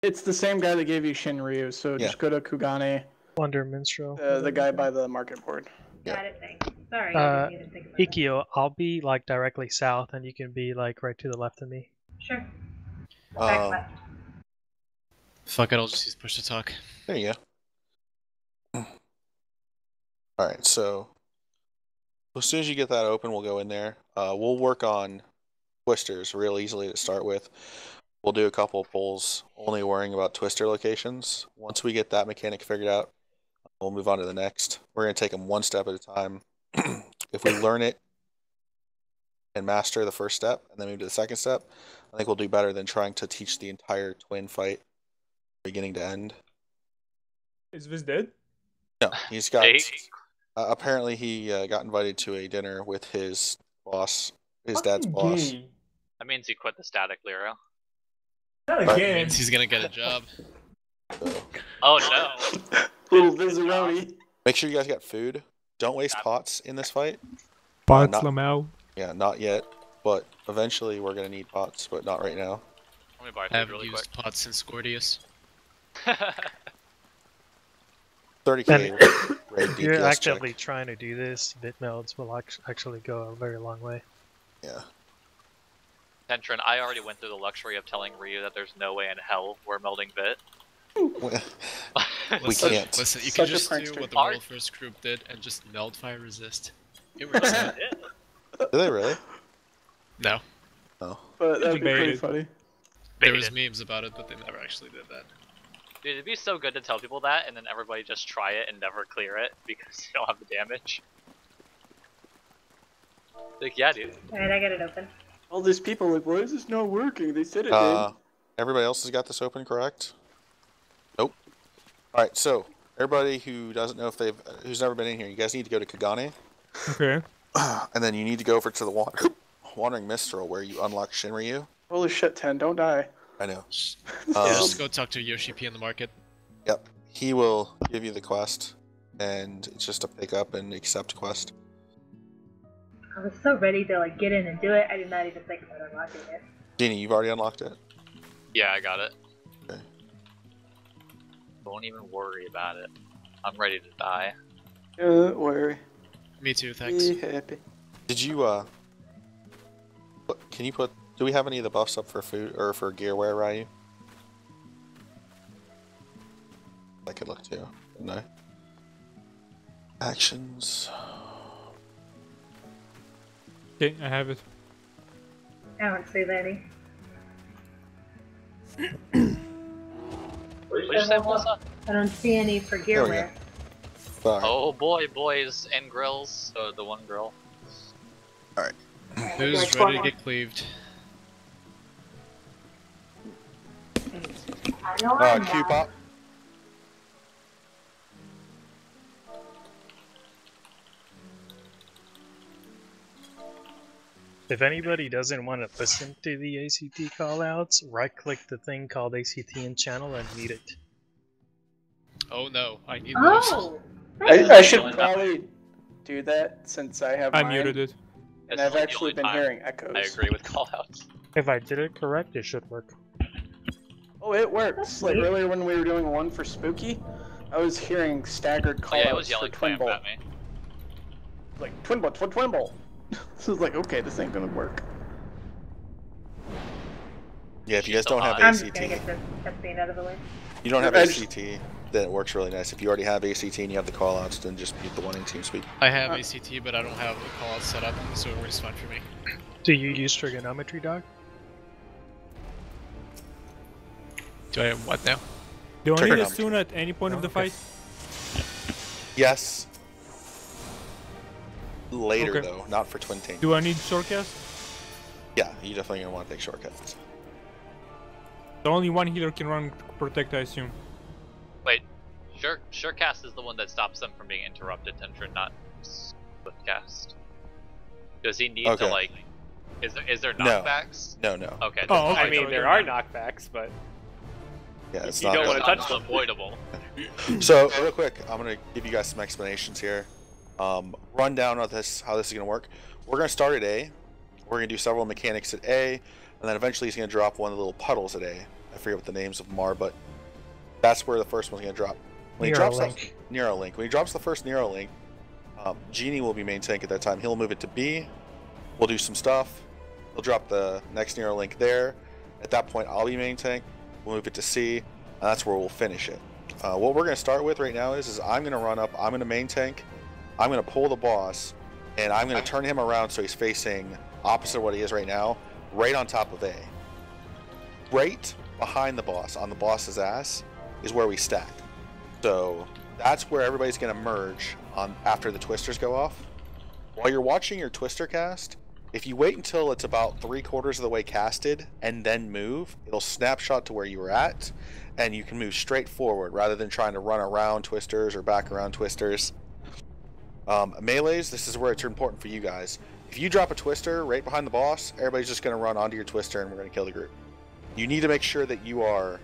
It's the same guy that gave you Shinryu, so just go to Kugane. Wonder Minstrel. The guy by the market board. Got it, thanks. Sorry, I didn't even think about Ikio, I'll be like directly south, and you can be like right to the left of me. Sure. Back left. Fuck it, I'll just use push to talk. There you go. Alright, so as soon as you get that open, we'll go in there. We'll work on twisters real easily to start with. We'll do a couple of pulls, only worrying about twister locations. Once we get that mechanic figured out, we'll move on to the next. We're going to take them one step at a time. If we learn it and master the first step, and then move to the second step, I think we'll do better than trying to teach the entire twin fight beginning to end. Is Viz dead? No, he's got... apparently he got invited to a dinner with his boss, his dad's boss. That means he quit the static Lyra. Not That again. means he's gonna get a job. Oh no. Little Vizaroni. Make sure you guys got food. Don't waste pots in this fight. Pots, not- Lamau. Yeah, not yet. But eventually we're going to need pots, but not right now. Let me buy I food haven't really used quick. pots since Gordius. 30k raid If you're DPS actively check. trying to do this, bit melds will actually go a very long way. Yeah. Tentrin, I already went through the luxury of telling Ryu that there's no way in hell we're melding Bit. We can't. Listen, you Such can a just do prankster. what the World First group did and just meld fire resist. It works out. Do they really? No. Oh. But that'd be pretty Debated. funny. There was memes about it, but they never actually did that. Dude, it'd be so good to tell people that and then everybody just try it and never clear it because you don't have the damage. Like, yeah, dude. Alright, I got it open. All these people are like, why is this not working? They said it did. Everybody else has got this open, correct? Nope. Alright, so everybody who doesn't know if who's never been in here, you guys need to go to Kagane. Okay. And then you need to go over to the Wandering Minstrel where you unlock Shinryu. Holy shit, 10, don't die. I know. Yeah, just go talk to Yoshi P in the market. Yep. He will give you the quest, and it's just a pick up and accept quest. I was so ready to like get in and do it, I did not even think about unlocking it. Jeannie, you've already unlocked it? Yeah, I got it. Okay. Don't even worry about it. I'm ready to die. Don't worry. Me too, thanks. Be happy. Did you, can you put... Do we have any of the buffs up for food, or for gear wear, Ryu? I could look too, couldn't I? Actions... Okay, I have it. I don't see any. What did you say, Melissa? I don't see any for gear There we wear. Sorry. Oh boy, boys and grills. So the one grill. Alright. Who's ready to get cleaved? I know I'm not. Q-pop. If anybody doesn't want to listen to the ACT callouts, right-click the thing called ACT in channel and mute it. Oh no, I need those. Oh! I should probably do that since I have I mine, muted it. and This I've is the actually only been time hearing echoes. I agree with callouts. If I did it correct, it should work. Oh, it works. Like Sweet. earlier when we were doing one for Spooky, I was hearing staggered Oh callouts yeah, it was for yelling Twin clamp Bolt. at me. Like, Twin Bolt, Twin Bolt. So I was like, okay, this ain't gonna work. Yeah, if you guys don't have I'm just gonna ACT, get this cutscene out of the way. you don't have I just- ACT, then it works really nice. If you already have ACT and you have the callouts, then just mute the one in TeamSpeak. I have ACT, but I don't have the callout set up, so it works fine for me. Do you use trigonometry, dog? Do I have what now? Do I need a Trigonometry. soon at any point of the Okay. fight? Yes. Later, Okay. though, not for Twin Team. Do I need shortcast? Yeah, you definitely gonna want to take shortcuts. The only one healer can run protect, I assume. Wait, Surecast is the one that stops them from being interrupted, Tentrin, not Swiftcast. Does he need to Okay. like? Is there No. knockbacks? No, no. Okay. Oh, okay. I mean, there are knockbacks, but Yeah, it's You not. don't wanna It's touch not them. unavoidable. So, real quick, I'm gonna give you guys some explanations here. Run down on this, how this is gonna work. We're gonna start at A. We're gonna do several mechanics at A, and then eventually he's gonna drop one of the little puddles at A. I forget what the names of them are, but that's where the first one's gonna drop. When he drops Neuralink. When he drops the first Neuralink, Genie will be main tank at that time. He'll move it to B. We'll do some stuff. He'll drop the next Neuralink there. At that point, I'll be main tank. We'll move it to C, and that's where we'll finish it. What we're gonna start with right now is I'm gonna run up. I'm gonna main tank. I'm gonna pull the boss, and I'm gonna turn him around so he's facing opposite of what he is right now, right on top of A. Right behind the boss, on the boss's ass, is where we stack. So that's where everybody's going to merge on after the twisters go off. While you're watching your twister cast, if you wait until it's about 3/4 of the way casted and then move, it'll snapshot to where you were at, and you can move straight forward rather than trying to run around twisters or back around twisters. Melees, this is where it's important for you guys. If you drop a twister right behind the boss, everybody's just going to run onto your twister and we're going to kill the group. You need to make sure that you are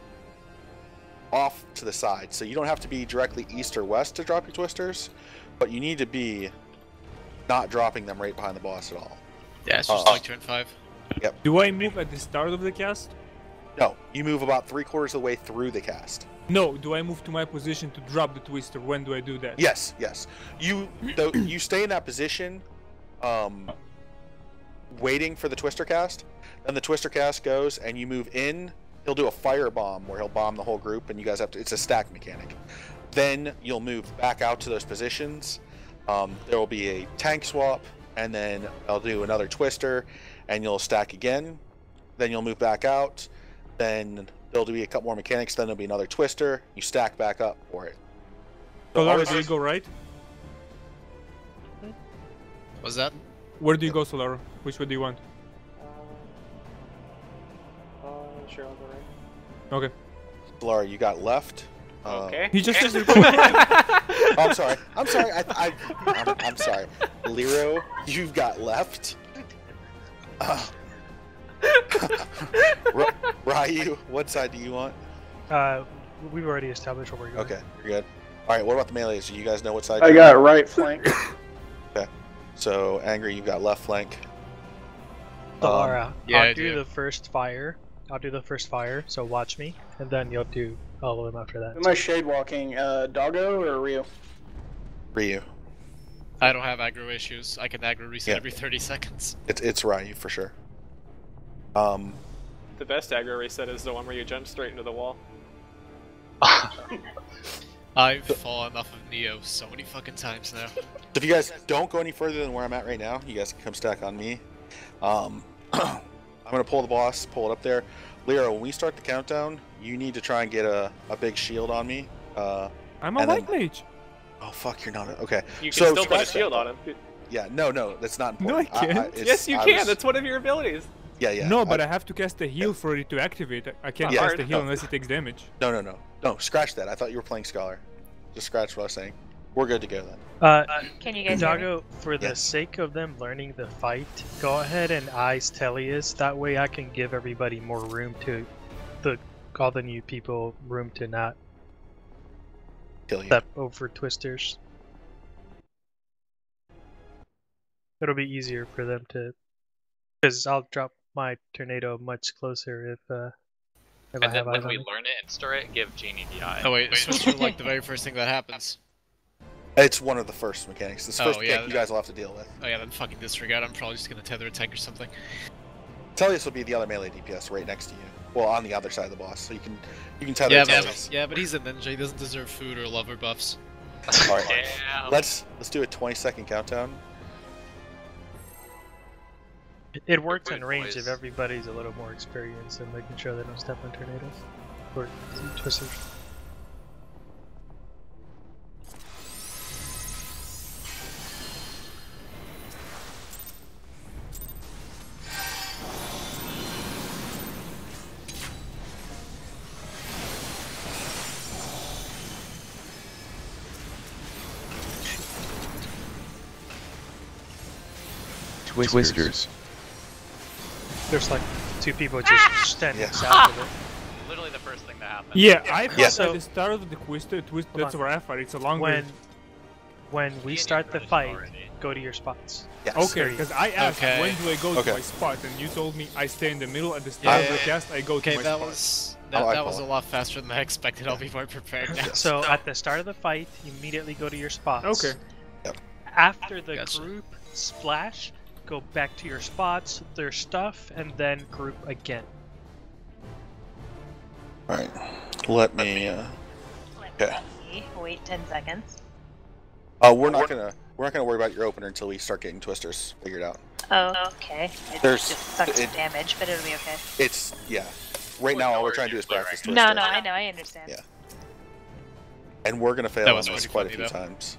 off to the side, so you don't have to be directly east or west to drop your twisters, but you need to be not dropping them right behind the boss at all. Yeah, it's just like turn 5. Yep. Do I move at the start of the cast? No, you move about 3/4 of the way through the cast. No, do I move to my position to drop the twister? When do I do that? Yes. You stay in that position, waiting for the twister cast. Then the twister cast goes, and you move in. He'll do a fire bomb where he'll bomb the whole group, and you guys have to. It's a stack mechanic. Then you'll move back out to those positions. There will be a tank swap, and then I'll do another twister, and you'll stack again. Then you'll move back out. Then there'll be a couple more mechanics. Then there'll be another twister. You stack back up for it. So Solara, do you go right? What's that? Where do you go, Solara? Which way do you want? Sure, I'll go right. Okay. Solara, you got left. Okay. He just says Oh, I'm sorry. I'm sorry. Lero, you've got left. Ryu, what side do you want? We've already established where we're going. Okay, you're good. All right, what about the melees? Do you guys know what side? I got right flank. Okay. So Angry, you've got left flank. Solara, yeah, I'll do the first fire. So watch me, and then you'll do all of them after that. Am I shade walking? Doggo or Ryu? Ryu. I don't have aggro issues. I can aggro reset Yeah. every 30 seconds. It's Ryu for sure. The best aggro reset is the one where you jump straight into the wall. I've fallen off of Neo so many fucking times now. So if you guys don't go any further than where I'm at right now, you guys can come stack on me. I'm gonna pull the boss, pull it up there. Lero, when we start the countdown, you need to try and get a big shield on me. I'm a white mage. Oh fuck, you're not okay. You can still put a scratch shield that. on him. Yeah, no, that's not No, important. I can't. Yes, you can. That's one of your abilities. Yeah. No, but I have to cast a heal for it to activate. I can't Yeah. cast a heal No. unless it takes damage. No, scratch that. I thought you were playing Scholar. Just scratch what I was saying. We're good to go then. Can you guys hear me? Doggo, for the sake of them learning the fight, go ahead and ice Tellius. That way I can give everybody more room to all the new people room to not Kill you. step over twisters. It'll be easier for them to, because I'll drop my tornado much closer if I And have then eyes when on we it. learn it and store it, give Genie the eye. Oh wait, it's supposed to be like the very first thing that happens. It's one of the first mechanics. This first yeah, mechanic you guys will have to deal with. Oh yeah, then fucking disregard. I'm probably just gonna tether a tank or something. Tellius will be the other melee DPS right next to you. Well, on the other side of the boss, so you can tether Yeah, Tellius. but he's a ninja. He doesn't deserve food or love or buffs. All right, Damn. let's do a 20-second countdown. It works in Good range boys. if everybody's a little more experienced in making sure they don't step on tornadoes or twisters. Twisters. There's like two people just standing Yeah. south of it. Literally the first thing that happens. Yeah, I thought Yes. at the start of the twister, that's on. where I fight. It's a longer. When we Genie start the finished fight, already. go to your spots. Yes. Okay, because I asked Okay. when do I go Okay. to my spot, and you told me I stay in the middle at the start of the Yeah. cast. I go to Okay, my that spot. was That was a lot faster than I expected. I'll be more prepared now. So at the start of the fight, immediately go to your spots. Okay. Yep. After the Gotcha. group splash, go back to your spots, their stuff, and then group again. All right. Let me. Okay. Wait 10 seconds. We're not gonna worry about your opener until we start getting twisters figured out. Oh, okay. It There's- just sucks it- damage, but it'll be okay. It's Right now, all we're trying to do is practice twister. No, I know, I understand. Yeah. And we're gonna fail That on was this pretty quite a funny, few though. times.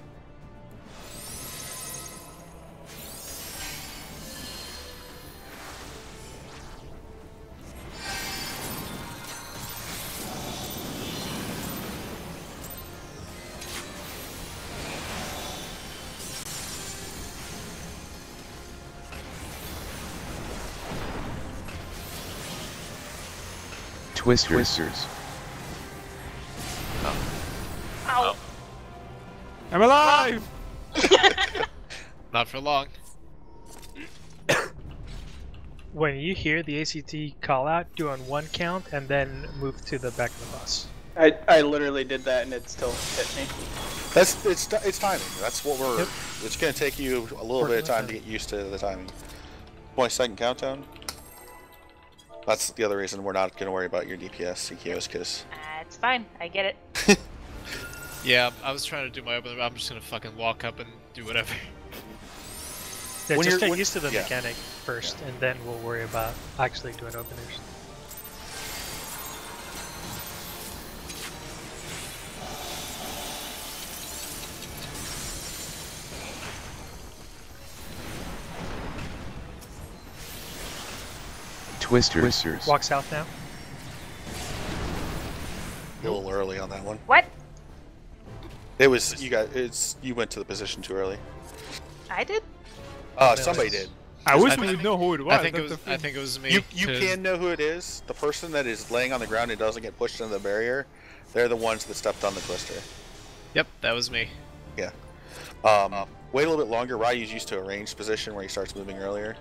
Twisters. Ow! I'm alive! Not for long. When you hear the ACT call out, do on 1 count and then move to the back of the bus. I literally did that and it still hit me. It's timing. That's what we're. Yep. It's gonna take you a little bit of time to get used to the timing. 20-second countdown. That's the other reason we're not gonna worry about your DPS CQs, because It's fine, I get it. Yeah, I was trying to do my opener. I'm just gonna fucking walk up and do whatever. Yeah, When just you're- get used to the yeah. mechanic first, and then we'll worry about actually doing openers. Twisters. Walk south now. a little early on that one. What? It was you went to the position too early. I did? Somebody did. I wish I we think- would know who it was. I think it that's was. the I thing. think it was me. You 'cause- can know who it is. The person that is laying on the ground and doesn't get pushed into the barrier, they're the ones that stepped on the twister. Yep, that was me. Yeah. Wait a little bit longer. Ryu's used to a ranged position where he starts moving earlier.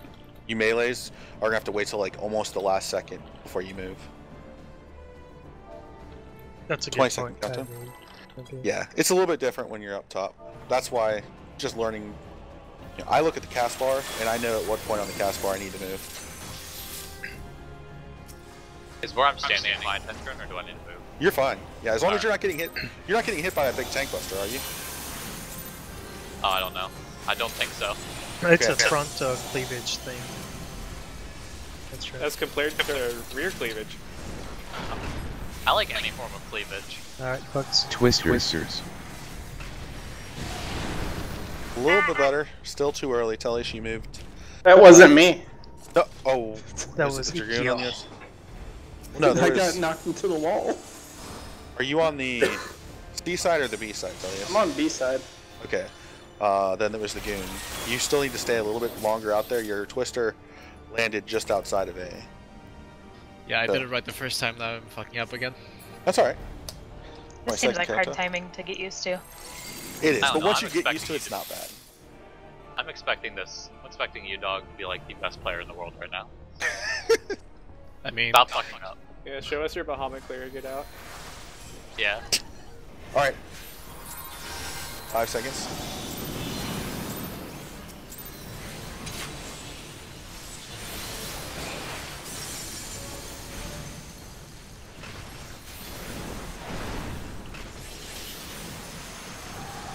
You melees are gonna have to wait till like almost the last second before you move. That's a good 20-second point. countdown. Okay. Yeah, it's a little bit different when you're up top. That's why just learning. You know, I look at the cast bar and I know at what point on the cast bar I need to move. Is where I'm standing my turn, or do I need to move? You're fine. Yeah, as long as you're not getting hit. You're not getting hit by that big tank buster, are you? Oh, I don't know. I don't think so. It's a Okay. front cleavage thing. That's right. As compared to rear cleavage. I like any form of cleavage. Alright, Bugs. Twisters. A little bit better. Still too early. Telly, she moved. That wasn't me. No, oh, That is it was the Dragoon on Ikeo. this? No, I there got was, knocked into the wall. Are you on the C side or the B side, Telly? I'm on B side. Okay. Then there was the Goon. You still need to stay a little bit longer out there. Your twister landed just outside of A. Yeah, I So- did it right the first time. Now I'm fucking up again. That's alright. This seems like hard timing to get used to. It is, I don't but know, once I'm you get used expecting to it, it's you not bad. I'm expecting this. I'm expecting you, dog, to be like the best player in the world right now. I mean, Stop fucking up. Yeah, show us your Bahamut clear, get out. Yeah. Alright. 5 seconds.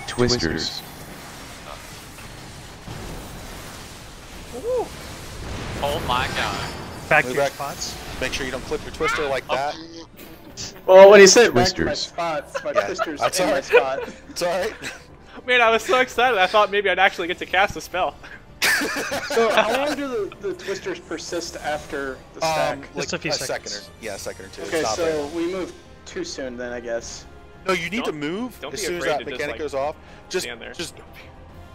Twisters. Oh my god. Back to Move your back. spots. Make sure you don't clip your twister like that. Well, when he said back to my Twisters. spots, my Yeah, twister's that's in my alright. spot. It's alright. Man, I was so excited. I thought maybe I'd actually get to cast a spell. So how long do the twisters persist after the stack? Like Just a few second seconds. a second or two. Okay, It's not very so long. we moved too soon then, I guess. No, you need to Don't- move don't as be soon as afraid that to just, mechanic like, goes off. Just stand there.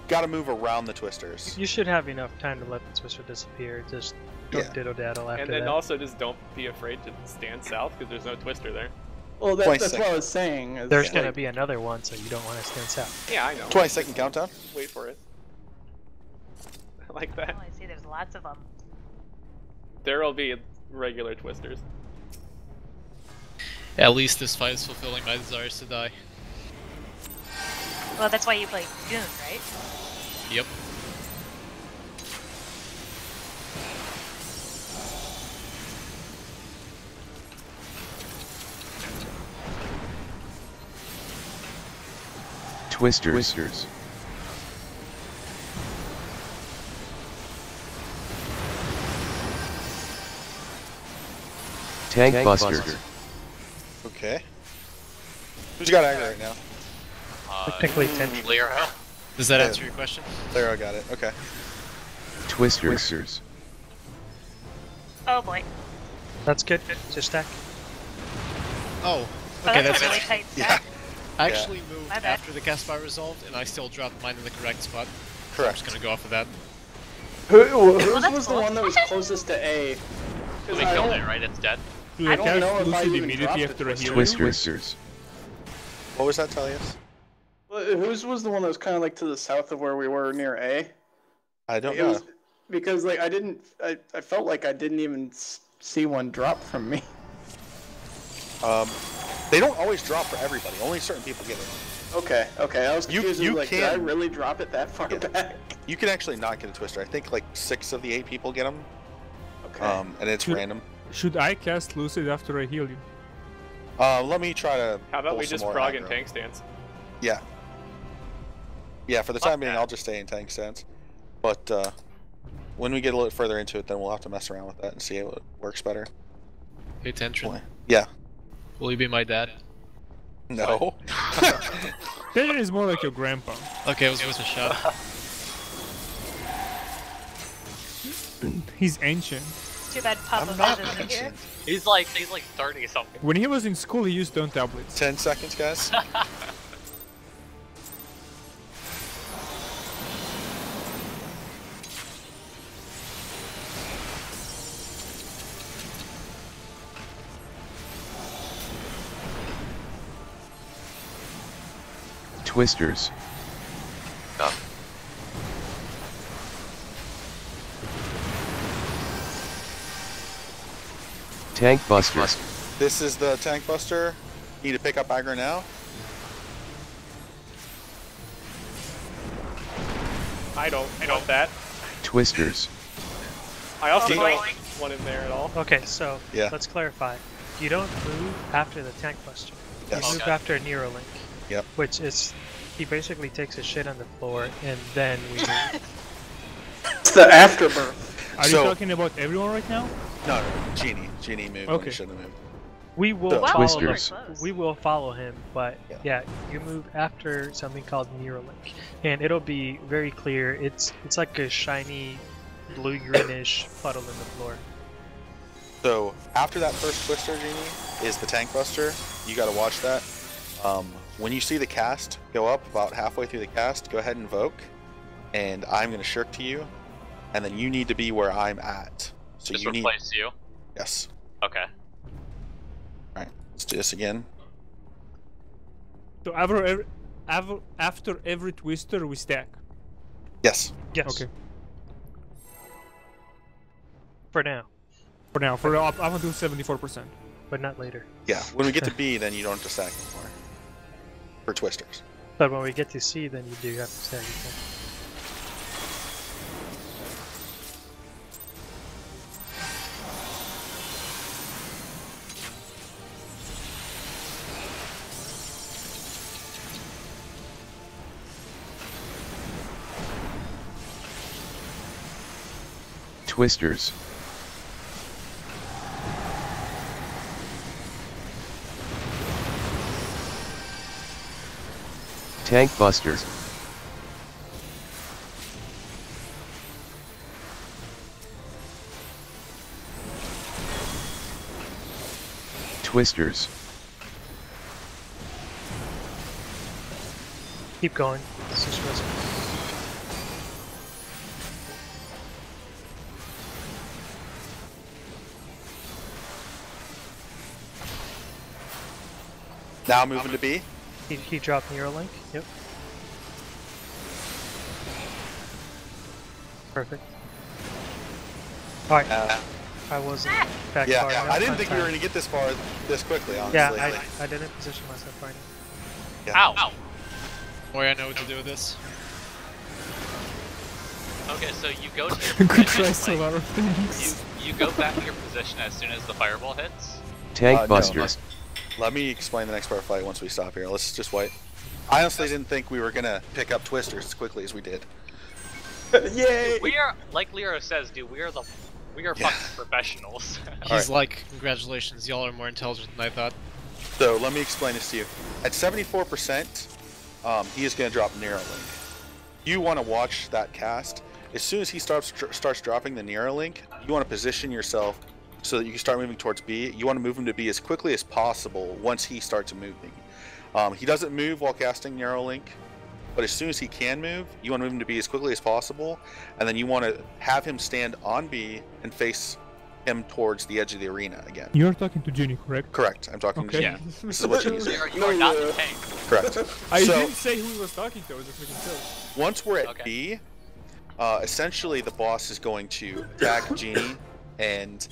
gotta move around the twisters. You should have enough time to let the twister disappear. Just don't Yeah. diddle daddle after And then that. also just don't be afraid to stand south because there's no twister there. Well, 20 that's what I seconds. was saying. is There's like- gonna be another one, so you don't want to stand south. Yeah, I know. 20-second countdown. Wait for it. I like that. Oh, I see there's lots of them. There'll be regular twisters. At least this fight is fulfilling my desires to die. Well, that's why you play Goon, right? Yep. Twisters. Tank Buster. Okay. Who's got aggro right now? Technically 10. Lero. Does that answer your question? Lero got it. Okay. Twisters. Oh boy. That's good. Just stack. Oh. Oh, Okay, that's that's a really it. tight Yeah. stack. I actually moved My bad. after the cast spot resolved, and I still dropped mine in the correct spot. I'm Correct. just gonna go off of that. Whose that's was the cool. one that was closest to A? 'Cause We I killed don't- it, right? It's dead. Do I the don't know cast if I Lucid even immediately dropped after it. a heal? Twisters. What was that, Talius? Whose was the one that was kind of like to the south of where we were near A? I don't It know. was- because like I felt like I didn't even see one drop from me. They don't always drop for everybody. Only certain people get it. Okay, I was You- confused. you Like, did I can- really drop it that far Yeah. back? You can actually not get a twister. I think like 6 of the 8 people get them. Okay. And it's Should- random. Should I cast Lucid after I heal you? Let me try to. How about pull we some just more prog in aggro. tank stance? Yeah. Yeah, for the Fuck time being, that. I'll just stay in tank stance. But when we get a little further into it, then we'll have to mess around with that and see how it works better. Hey, Tentrin. Yeah. Will you be my dad? No. Tension is more like your grandpa. Okay, it was worth a shot. He's ancient. Too bad Papa I'm not isn't here. ancient. He's like 30 something. When he was in school, he used stone tablets. 10 seconds, guys. Twisters. Tank Busters. This is the tank buster. Need to pick up aggro now. I don't want that. Twisters. I also Oh, don't boy. want one in there at all. Okay, so Yeah. let's clarify. You don't move after the tank buster. Yes. You move Okay. after Neuralink. Yep. Which is, he basically takes a shit on the floor and then we move. It's the afterbirth. Are So- you talking about everyone right now? No, Genie. Genie moved when Okay. he shouldn't have moved. We will So- follow Twisters. him. We will follow him, but Yeah. yeah, you move after something called Neuralink, and it'll be very clear. It's like a shiny blue greenish puddle in the floor. So after that first twister, Genie, is the tank buster. You got to watch that. When you see the cast go up about halfway through the cast, go ahead and invoke, and I'm going to shirk to you, and then you need to be where I'm at. So Just you need. replace you. Yes. Okay. All right. Let's do this again. So after every twister, we stack. Yes. Yes. Okay. For now, For now, for up until 74%. but not later. Yeah. When we get to B, then you don't have to stack anymore. For twisters. But when we get to C, then you do have to stack again. Twisters. Tank Buster. Twisters. Keep going. This is resin. Now moving to B. He dropped Neuralink. Yep. Perfect. Alright. I wasn't back Yeah, far enough. I didn't on think we were time. going to get this far this quickly, honestly. Yeah, I didn't position myself right now. Yeah. Ow! Boy, I know what to do with this. Okay, so you go to your Good position, try, Solara, thanks. you go back to your position as soon as the fireball hits. Tank no. busters. Let me explain the next part of the fight once we stop here. Let's just wait. I honestly didn't think we were going to pick up twisters as quickly as we did. Yay! We are, like Lero says, dude, we are fucking professionals. He's like, congratulations, y'all are more intelligent than I thought. So let me explain this to you. At 74%, he is going to drop Neuralink. You want to watch that cast. As soon as he starts dropping the Neuralink, you want to position yourself so that you can start moving towards B. You want to move him to B as quickly as possible once he starts moving. He doesn't move while casting Neuralink, but as soon as he can move, you want to move him to B as quickly as possible, and then you want to have him stand on B and face him towards the edge of the arena again. You're talking to Ginny, correct? Correct. I'm talking to Yeah. you. This is what you need. You are not the tank. Correct. I So- didn't say who he was talking to, I was just making sure. Once we're at Okay. B, essentially the boss is going to attack Genie, and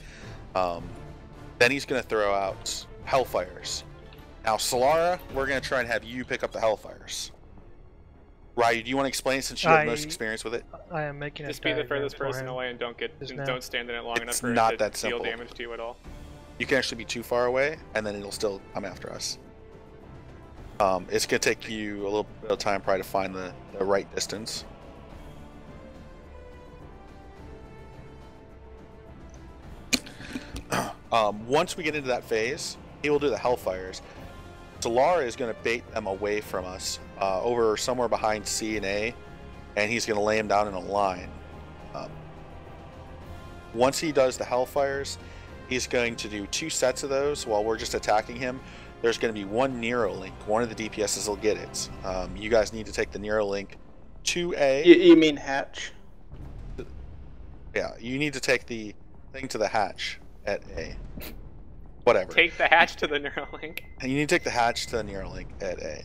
then he's going to throw out Hellfires. Now, Solara, we're going to try and have you pick up the Hellfires. Ryu, do you want to explain it since you have most experience with it? I am making Just a be the diagram furthest for person him. away and don't Just now. don't stand in it long enough It's for not it that to deal simple. damage to you at all. You can actually be too far away, and then it'll still come after us. It's going to take you a little bit of time probably to find the right distance. Once we get into that phase, he will do the Hellfires. Solara is going to bait them away from us, over somewhere behind C and A, and he's going to lay them down in a line. Once he does the Hellfires, he's going to do 2 sets of those while we're just attacking him. There's going to be 1 Neuralink. One of the DPSs will get it. You guys need to take the Neuralink to A. You mean hatch? Yeah, you need to take the thing to the hatch at A. Whatever. Take the hatch to the Neuralink. And you need to take the hatch to the Neuralink at A.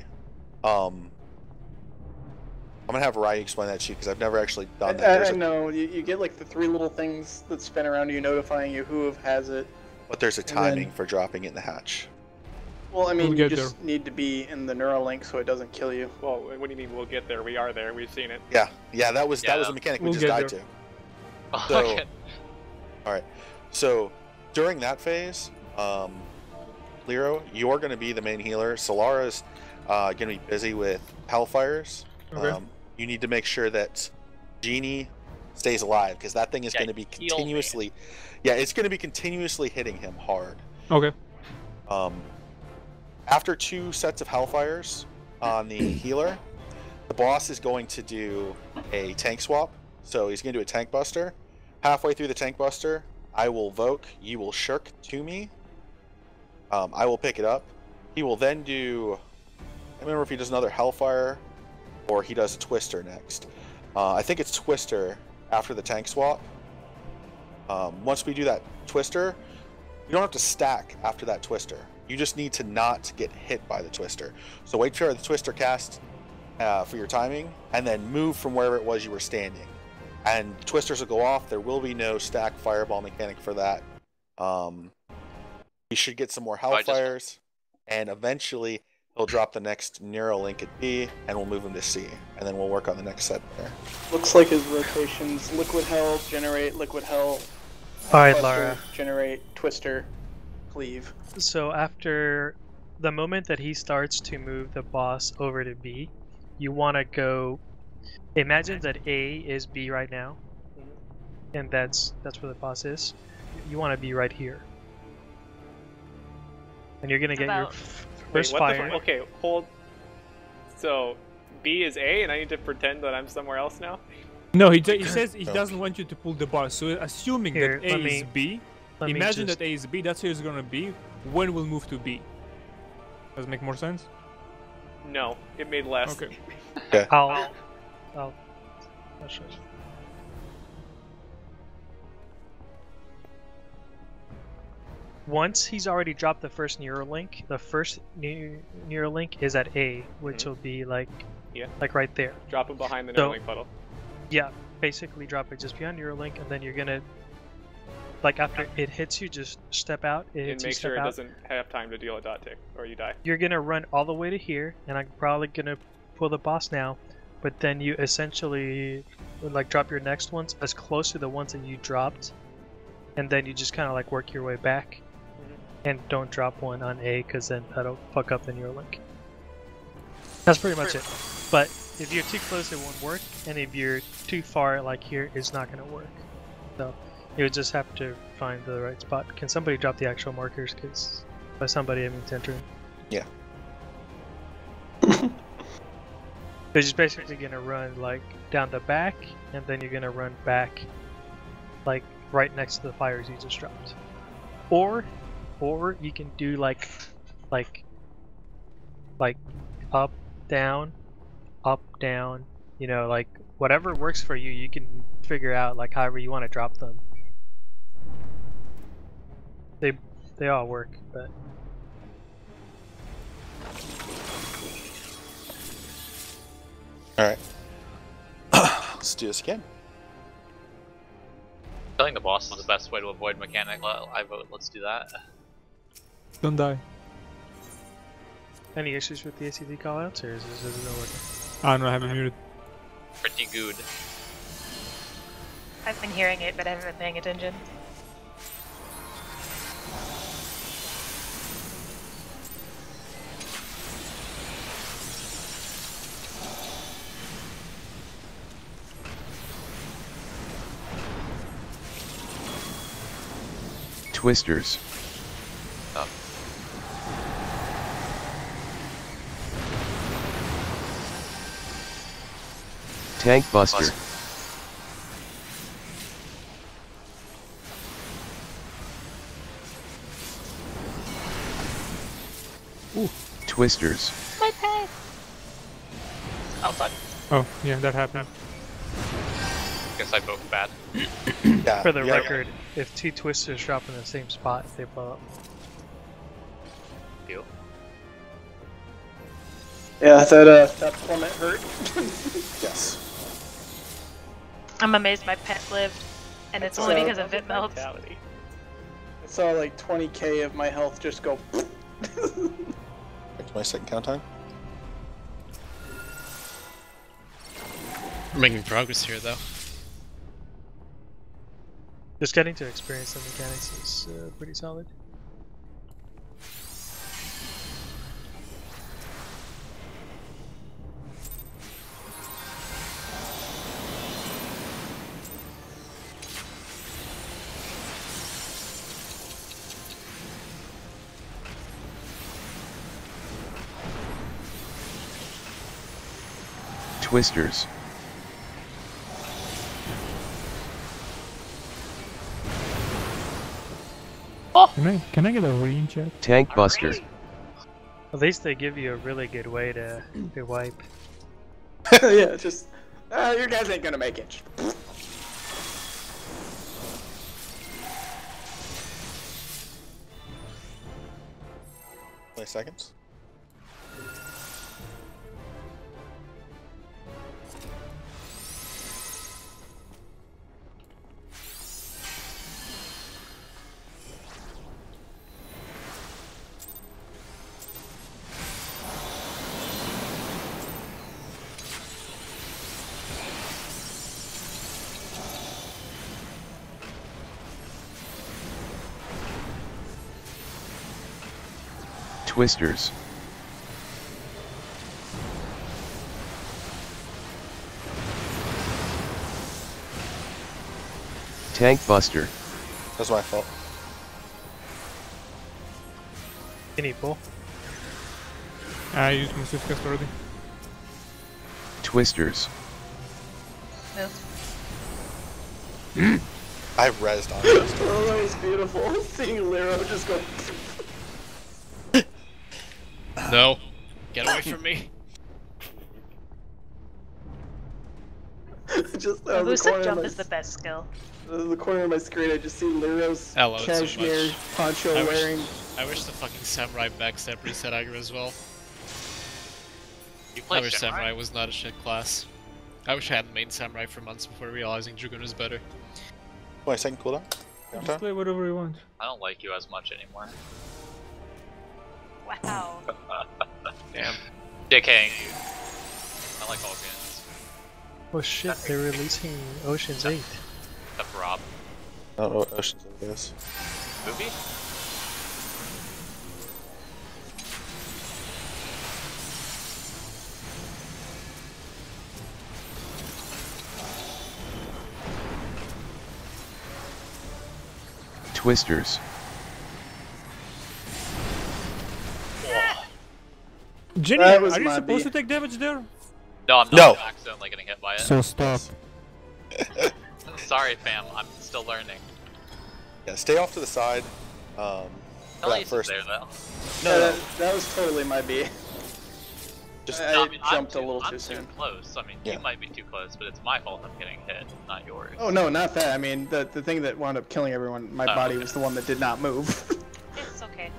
I'm gonna have Ryu explain that to you because I've never actually done that. I know, you get like the 3 little things that spin around you notifying you who has it. But there's a then- timing for dropping it in the hatch. Well, I mean, We'll you get just need to be in the Neuralink so it doesn't kill you. Well, what do you mean we'll get there? We are there. We've seen it. Yeah, that was Yeah. a mechanic we We'll just get died there. to. Oh, So- okay. Alright. So during that phase, Lero, you're gonna be the main healer. Solara's gonna be busy with Hellfires. Okay. You need to make sure that Genie stays alive because that thing is Yeah, going to be heal me. continuously. Yeah, it's going to be continuously hitting him hard. Okay. After 2 sets of Hellfires on the healer, the boss is going to do a tank swap. So he's going to do a tank buster. Halfway through the tank buster, I will Voke. You will shirk to me. I will pick it up. He will then do. I remember if he does another Hellfire, or he does a Twister next. I think it's Twister after the tank swap. Once we do that Twister, you don't have to stack after that Twister. You just need to not get hit by the Twister. So wait for the Twister cast for your timing, and then move from wherever it was you were standing. And Twisters will go off. There will be no stack fireball mechanic for that. We should get some more I just- Hellfires, and eventually he'll drop the next Neuralink at B, and we'll move him to C, and then we'll work on the next set there. Looks like his rotations: Liquid Hell, generate Liquid Hell. Alright, Cluster, Lara. Generate Twister, cleave. So after the moment that he starts to move the boss over to B, you want to go. Imagine that A is B right now, and that's where the boss is. You want to be right here, and you're gonna get your About- first Wait, what the fire. fuck? Okay, hold. So, B is A, and I need to pretend that I'm somewhere else now? No, he says he No. doesn't want you to pull the bar. So assuming Here, that A let me- is B, Let me imagine just- that A is B, that's where it's gonna be when we'll move to B. Does it make more sense? No, it made less. Okay. I'll show you. Once he's already dropped the first Neuralink, the first Neuralink is at A, which will be like, Yeah. like right there. Drop him behind the So- Neuralink puddle. Yeah, basically drop it just behind Neuralink, and then you're gonna like after it hits you, just step out. It And hits you, make step sure it out. doesn't have time to deal a dot tick, or you die. You're gonna run all the way to here, and I'm probably gonna pull the boss now. But then you essentially like drop your next ones as close to the ones that you dropped, and then you just kind of like work your way back. And don't drop one on A, because then that'll fuck up the Neuralink. That's pretty much it. But if you're too close, it won't work, and if you're too far, like here, it's not gonna work. So you just have to find the right spot. Can somebody drop the actual markers? Because by somebody, I mean Tentrin. Yeah. You're just basically gonna run like down the back, and then you're gonna run back, like right next to the fires you just dropped. Or you can do like up, down, you know, like whatever works for you. You can figure out like however you want to drop them. They all work, but Alright. Let's do this again. Killing the boss is the best way to avoid mechanic. I vote let's do that. Don't die. any issues with the ACT callouts, or is it not working? I don't have it muted. Pretty good. I've been hearing it, but I haven't been paying attention. Twisters. Oh. Tank Buster. Ooh. Twisters. My pay! Outside. Oh, yeah, that happened. Guess I vote bad. Yeah, For the yeah. record, if two twisters drop in the same spot, they blow up. Deal. Yeah, that plummet hurt. Yes. I'm amazed my pet lived, and it's only because of it melts. I saw like 20k of my health just go. That's my second count time. We're making progress here, though. Just getting to experience the mechanics is pretty solid. Twisters. Can I get a ring check? Tank Buster. At least they give you a really good way to wipe. Yeah, just your guys ain't gonna make it. 20 seconds. Twisters. Tank Buster. That's my fault. Can you pull? I used my shift cast already. Twisters. Move. I rezzed on this. Oh, that was beautiful. Seeing Lero just go. No. Get away from me. Just The out of the Lucid corner jump of my, is the best skill. the corner of my screen, I just see Lero's Hello, so cashmere much. poncho I wish- wearing. I wish the fucking Samurai backstep reset aggro as well. You I play wish Samurai? Samurai was not a shit class. I wish I hadn't made Samurai for months before realizing Dragoon was better. 20 second cooldown. Just play whatever you want. I don't like you as much anymore. Wow. Damn. JK. I like all games. Oh shit, they're releasing Ocean's 8. Except for Rob. I don't know what Ocean's 8 is. Movie? Twisters. Jenny, That was are you my supposed B. to take damage there? No, I'm not. No. I'm accidentally getting hit by it. So stop. Sorry, fam. I'm still learning. Yeah, stay off to the side. For At that least first. there, though. No, That was totally my B. Just I No, I mean, jumped a I'm little I'm too soon. close. I mean, Yeah. you might be too close, but it's my fault I'm getting hit, not yours. Oh no, not that. I mean, the thing that wound up killing everyone, my body okay. was the one that did not move. It's okay.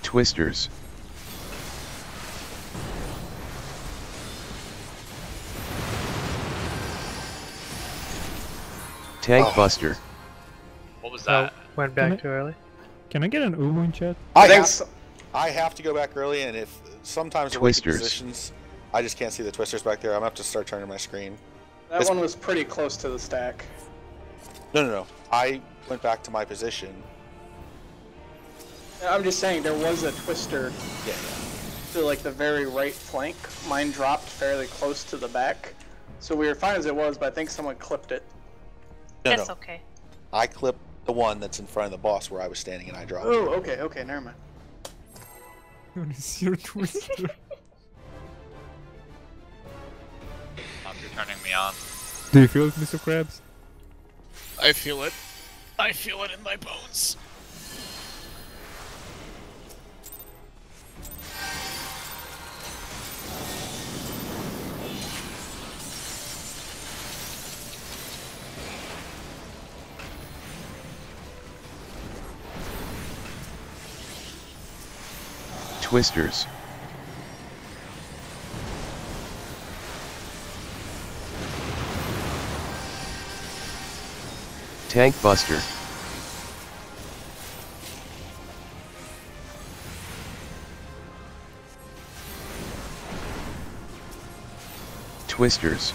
Twisters. Tank Buster. What was Oh, that? went Can back I- too early. Can I get an Umu in chat? I think have, so. I have to go back early, and if sometimes the wiki Twisters. positions, I just can't see the twisters back there. I'm gonna have to start turning my screen. That This- one was pretty close to the stack. No. I went back to my position. I'm just saying, there was a twister Yeah. to like the very right flank. Mine dropped fairly close to the back. So we were fine as it was, but I think someone clipped it. No, It's no. okay. I clipped the one that's in front of the boss where I was standing, and I dropped. Oh, okay, never mind. It's your Twister. Stop, you're turning me on. Do you feel it, Mr. Krabs? I feel it. I feel it in my bones. Twisters. Tank Buster. Twisters.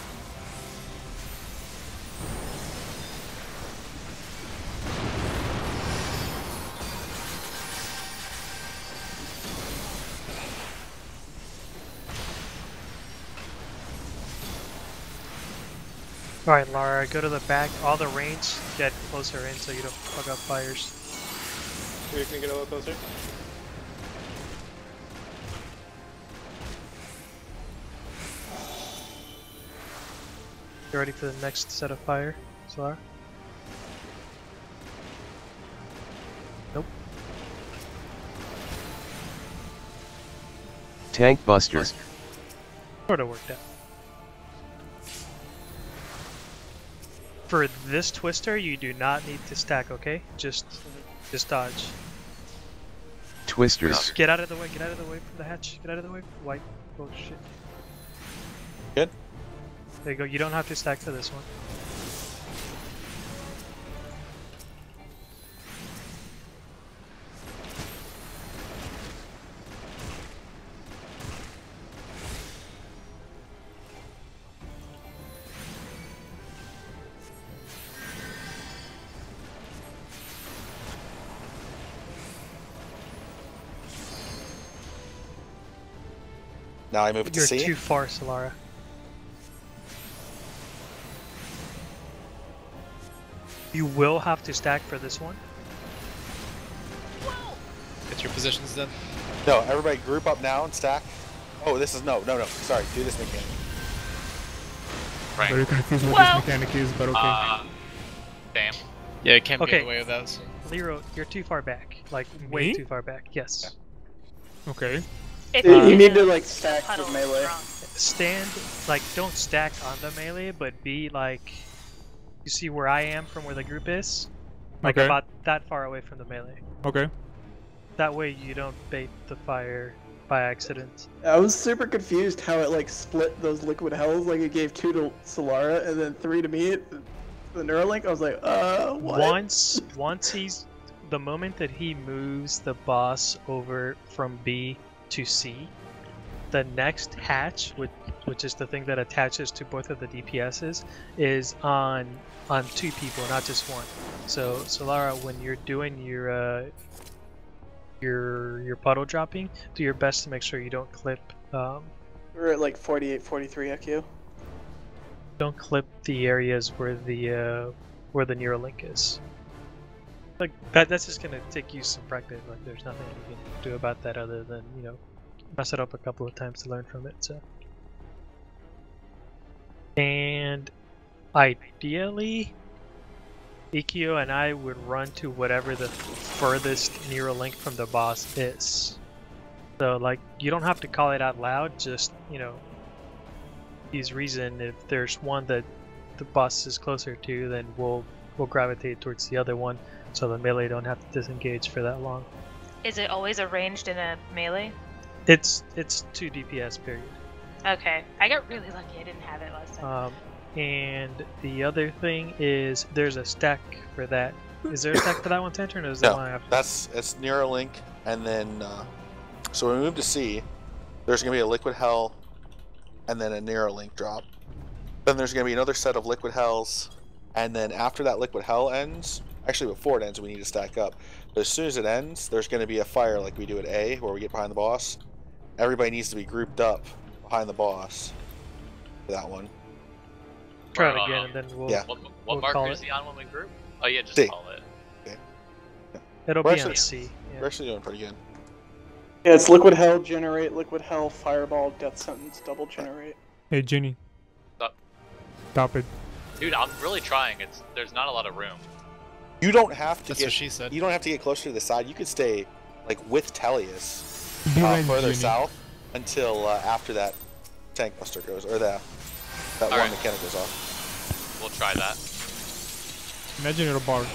Alright, Lara, go to the back. All the range, get closer in so you don't fuck up fires. Maybe can you get a little closer? You ready for the next set of fire, Lara? Nope. Tank Buster. Sort of worked out. For this twister, you do not need to stack, okay? Just dodge. Twisters. Get out of the way, get out of the way from the hatch. Get out of the way. White. Oh shit. Good. There you go, you don't have to stack for this one. Now I move it to You're C. too far, Solara. You will have to stack for this one. Get your positions then. No, everybody group up now and stack. Oh, this is no. Sorry, do this mechanic. Very Right. confused what Well- this mechanic is, but okay. Damn. Yeah, it can't Okay. get away with that. So. Lero, you're too far back. Like, way Me? too far back. Yes. Okay. If You need to do, like stack huddle with melee. strong. Stand, like, don't stack on the melee, but be like, you see where I am from where the group is? Like Okay. about that far away from the melee. Okay. That way you don't bait the fire by accident. I was super confused how it like split those liquid hells. Like it gave 2 to Solara and then 3 to me. The Neuralink. I was like, what? Once he's, the moment that he moves the boss over from B to C, the next hatch, which is the thing that attaches to both of the DPSs, is on 2 people, not just 1. So Solara, when you're doing your puddle dropping, do your best to make sure you don't clip. We're at like 48, 43 EQ. Don't clip the areas where the Neuralink is. Like that's just gonna take you some practice. Like there's nothing you can do about that other than, you know, mess it up a couple of times to learn from it. So, and ideally, Ikio and I would run to whatever the furthest Neuralink from the boss is. So like you don't have to call it out loud. Just, you know, use reason. If there's one that the boss is closer to, then we'll gravitate towards the other one, so the melee don't have to disengage for that long. Is it always arranged in a melee? It's 2 DPS period. Okay, I got really lucky. I didn't have it last time. And the other thing is there's a stack for that. Is there a stack for that one, Tantrum, or is there one after? It's Neuralink, and then so when we move to C, there's gonna be a liquid hell, and then a Neuralink drop. Then there's gonna be another set of liquid hells, and then after that liquid hell ends, actually before it ends, we need to stack up. But as soon as it ends, there's gonna be a fire like we do at A, where we get behind the boss. Everybody needs to be grouped up behind the boss for that one. Try it again, and then we'll. Yeah. What marker is he on when we group? Oh yeah, just C. call it. Okay. Yeah. It'll We're be actually- on C. We're actually doing pretty good. Yeah, it's liquid hell, generate, liquid hell, fireball, death sentence, double generate. Hey, Ginny. Stop. Stop it. Dude, I'm really trying. There's not a lot of room. You don't have to That's get. what she said. You don't have to get closer to the side. You could stay like with Tellius Behind further Ginny. south until after that tank buster goes, or that one Alright. mechanic goes off. We'll try that. Imagine you're a bard.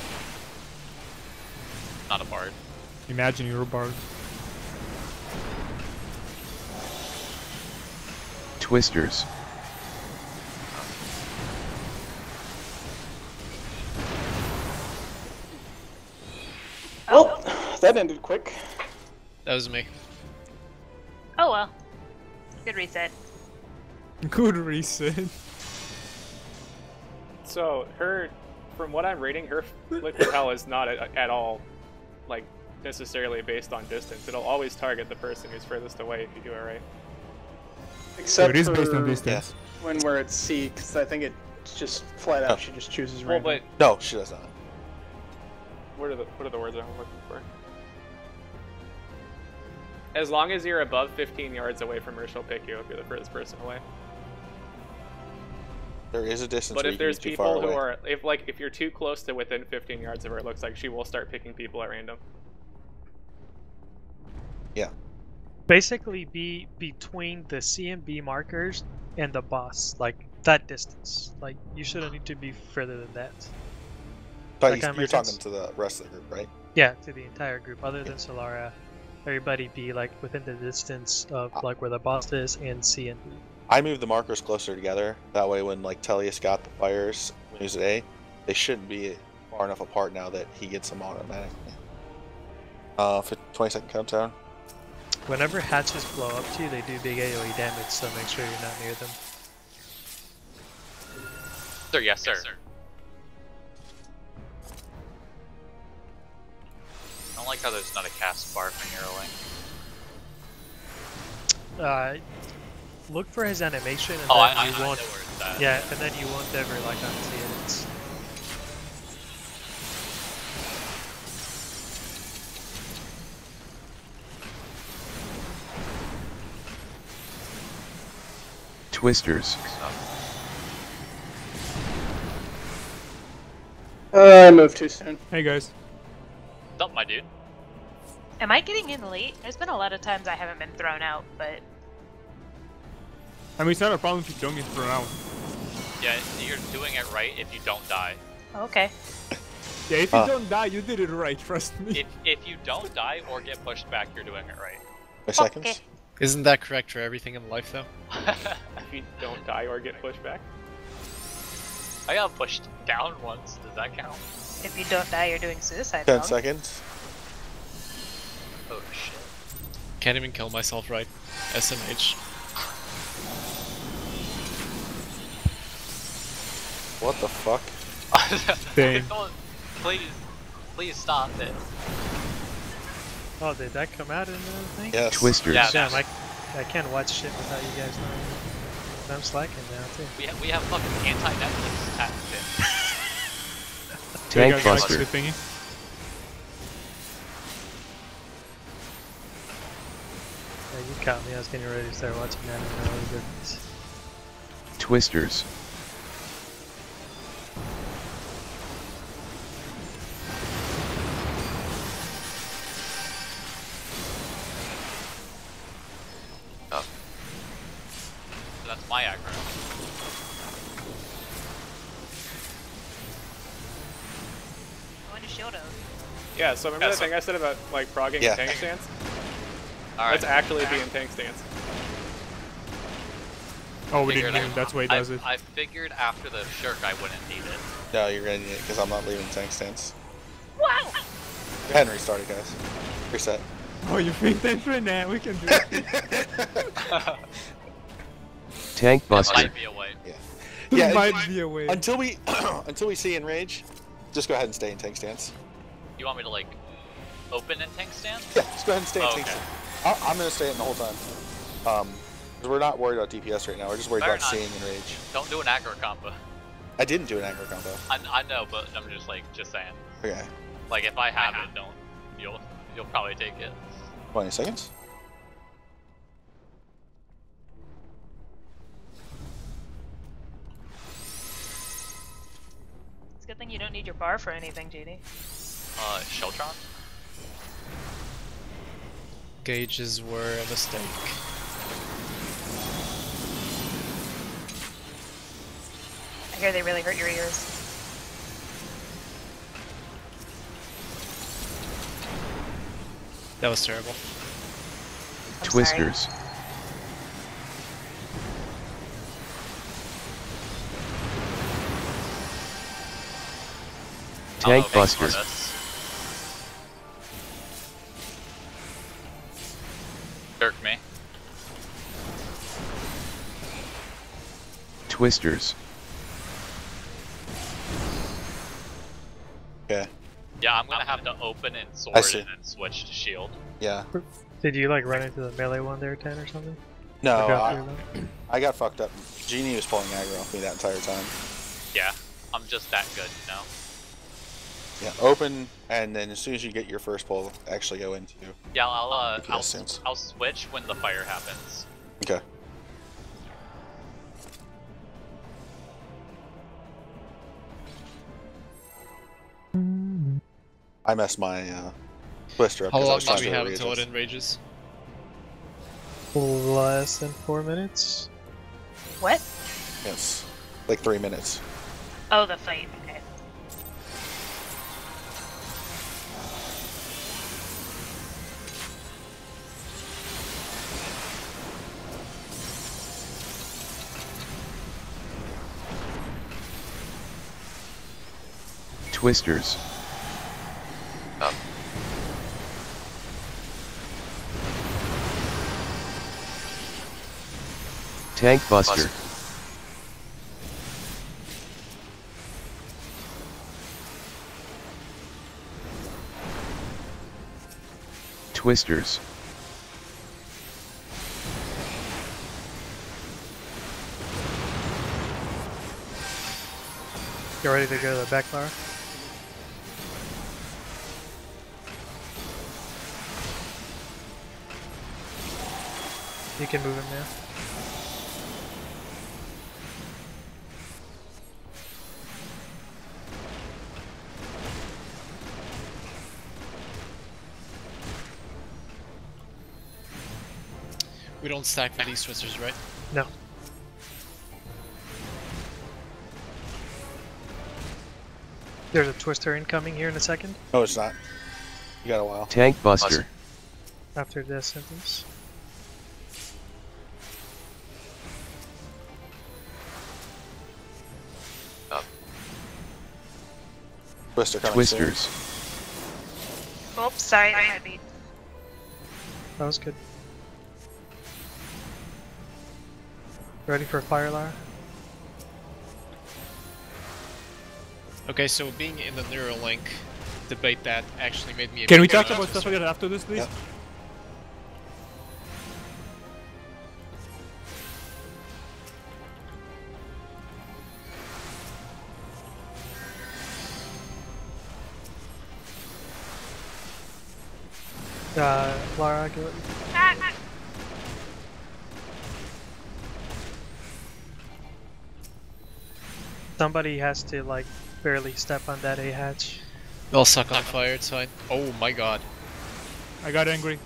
Not a bard. Imagine you're a bard. Twisters. Well, that ended quick. That was me. Oh well. Good reset. Good reset. So from what I'm reading, her liquid hell is not at all, like, necessarily based on distance. It'll always target the person who's furthest away if you do it right. So Except it is based on for distance. when we're at C, because I think it's just flat out. Oh. She just chooses Well, random. but No, she does not. what are the words I'm looking for? As long as you're above 15 yards away from her, she'll pick you if you're the furthest person away. There is a distance. But where if you there's can be too far people who away. are, if you're too close to within 15 yards of her, it looks like she will start picking people at random. Yeah. Basically, be between the C and B markers and the boss, like that distance. Like you shouldn't need to be further than that. But That kinda you're makes talking sense. to the rest of the group, right? Yeah, to the entire group, other than Solara. Everybody be like within the distance of like where the boss is and C and B. I moved the markers closer together. That way, when like Tellius got the fires when he was at A, they shouldn't be far enough apart now that he gets them automatically. 20-second countdown. Whenever hatches blow up to you, they do big AoE damage, so make sure you're not near them. Sir, yes, sir. I don't like how there's not a cast bar for Neuralink. Look for his animation, and Oh, then I you know won't. where it's at. Yeah, and then you won't ever like unsee it. It's... Twisters. I moved too soon. Hey guys. What's up, my dude? Am I getting in late? There's been a lot of times I haven't been thrown out, but I mean, it's not a problem if you don't get thrown out. Yeah, you're doing it right if you don't die. okay. Yeah, if you don't die, you did it right, trust me. If you don't die or get pushed back, you're doing it right. 5 seconds. Okay. Isn't that correct for everything in life, though? If you don't die or get pushed back. I got pushed down once. Does that count? If you don't die, you're doing suicide. 10 wrong. seconds. Oh shit. Can't even kill myself right. SMH. What the fuck? Damn. Please stop it. Oh, did that come out in the thing? Yes. Twisters. Yeah. Damn, I can't watch shit without you guys knowing. I'm slacking now too. We have fucking anti-Netflix taxed in. Tank You guys like Buster. the thingy? Yeah, you caught me. I was getting ready to start watching that and I was good. Twisters. So that's my aggro. Going to Shoto. Yeah, so remember Yeah, that so- thing I said about like progging Yeah. in tank stance? Alright. Let's actually be in tank stance. Oh, we Figured didn't even. That's why he does it. I figured after the shirk I wouldn't need it. No, you're gonna need it because I'm not leaving tank stance. Wow! Go ahead and restart it, guys. Reset. Oh, you think that's right now? We can do it. Tank That Buster. might be a way. Yeah, Might be a way. until we until we see enrage, just go ahead and stay in tank stance. You want me to like open in tank stance? Yeah, just go ahead and stay in Oh, tank okay. stance. I'm gonna stay in the whole time. 'Cause we're not worried about DPS right now. We're just worried Fair about enough. seeing enrage. Don't do an aggro combo. I didn't do an aggro combo. I know, but I'm just saying. Okay, Like if I have it, don't. You'll probably take it. 20 seconds. It's a good thing you don't need your bar for anything, JD. Sheltron? Gauges were a mistake. I hear they really hurt your ears. That was terrible. I'm Twisters. Sorry. Tank okay, Buster. for this. Jerk me. Twisters. Okay. Yeah, I'm gonna have to open and I sword see. and then switch to shield. Yeah. Did you like run into the melee one there, 10 or something? No, Or go through that? I got fucked up. Genie was pulling aggro off me that entire time. Yeah, I'm just that good, you know? Yeah, open, and then as soon as you get your first pull, actually go into. Yeah, DPS I'll switch when the fire happens. Okay. I messed my twister up How because I long was do trying we to have until it readjust. enrages? Less than 4 minutes. What? Yes, like 3 minutes. Oh, the fight. Okay. Twisters. Tank Buster. Twisters. You ready to go to the back bar? You can move him now. We don't stack for these twisters, right? No. There's a twister incoming here in a second. No, it's not. You got a while. Tank Buster. After this sentence. Twister coming soon. Twisters. Oops, sorry, I had beat. That was good. Ready for fire, Lara? Okay, so being in the Neuralink debate that actually made me. Can we talk about stuff again after this, please? Yeah. Lara, go. Somebody has to like barely step on that A hatch. I'll suck on fire, it's fine. Oh my god. I got angry.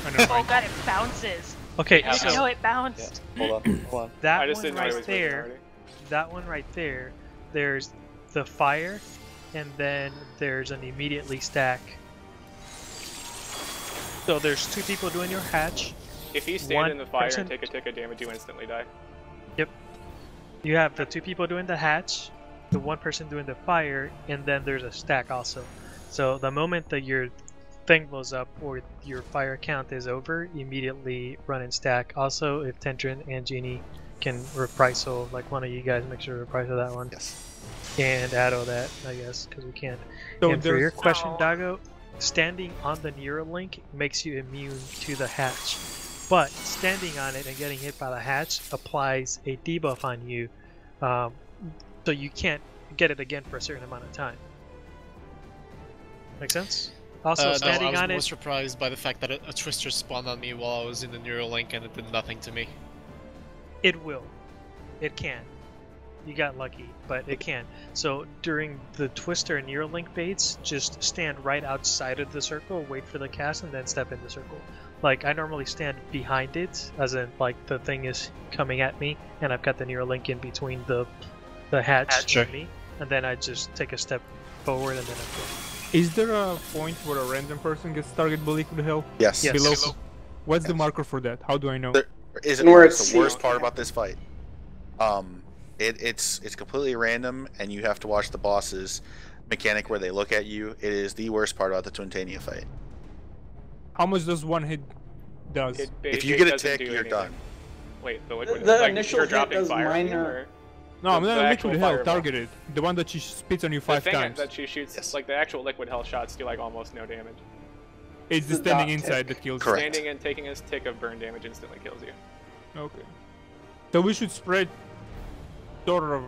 Oh god, it bounces. Okay, I didn't so know it bounced. Yeah. Hold on, hold on. that I just one didn't know he right was moving there, already. that one right there, there's the fire, and then there's an immediately stack. So there's two people doing your hatch. If you stand One in the fire person- and take a tick of damage, you instantly die. Yep. You have the two people doing the hatch, the one person doing the fire, and then there's a stack also. So the moment that your thing blows up or your fire count is over, immediately run and stack. Also, if Tendrin and Genie can reprisal, like one of you guys, make sure to reprisal that one. Yes. And Addo that, I guess, because we can't. So and for your there's- question, Oh. Dago, standing on the Neuralink makes you immune to the hatch. But standing on it and getting hit by the hatch applies a debuff on you, so you can't get it again for a certain amount of time. Make sense? Also, No, standing I was on more it, surprised by the fact that a twister spawned on me while I was in the Neuralink and it did nothing to me. it will. It can. You got lucky, but it can. So during the Twister and Neuralink baits, just stand right outside of the circle, wait for the cast, and then step in the circle. Like, I normally stand behind it, as in, like, the thing is coming at me, and I've got the Neuralink in between the hatch and me, and then I just take a step forward, and then I'm good. Is there a point where a random person gets targeted by liquid hell? Yes. Yes. Below? What's the Yes. marker for that? How do I know? There isn't. Where It's it's the worst sealed. part about this fight. It's completely random, and you have to watch the boss's mechanic where they look at you. It is the worst part about the Twintania fight. How much does one hit does? If you it get a doesn't tick, do you're anything. done. Wait, the liquid. The like, initial you're hit dropping does fire on you, minor- or No, I'm the not actual liquid hell fireball. targeted. The one that she spits on you the 5 thing times. that she shoots, Yes. like the actual liquid hell shots, do like almost no damage. It's the the standing dot inside tick. that kills Correct. Standing and taking a tick of burn damage instantly kills you. you. Okay. So we should spread sort of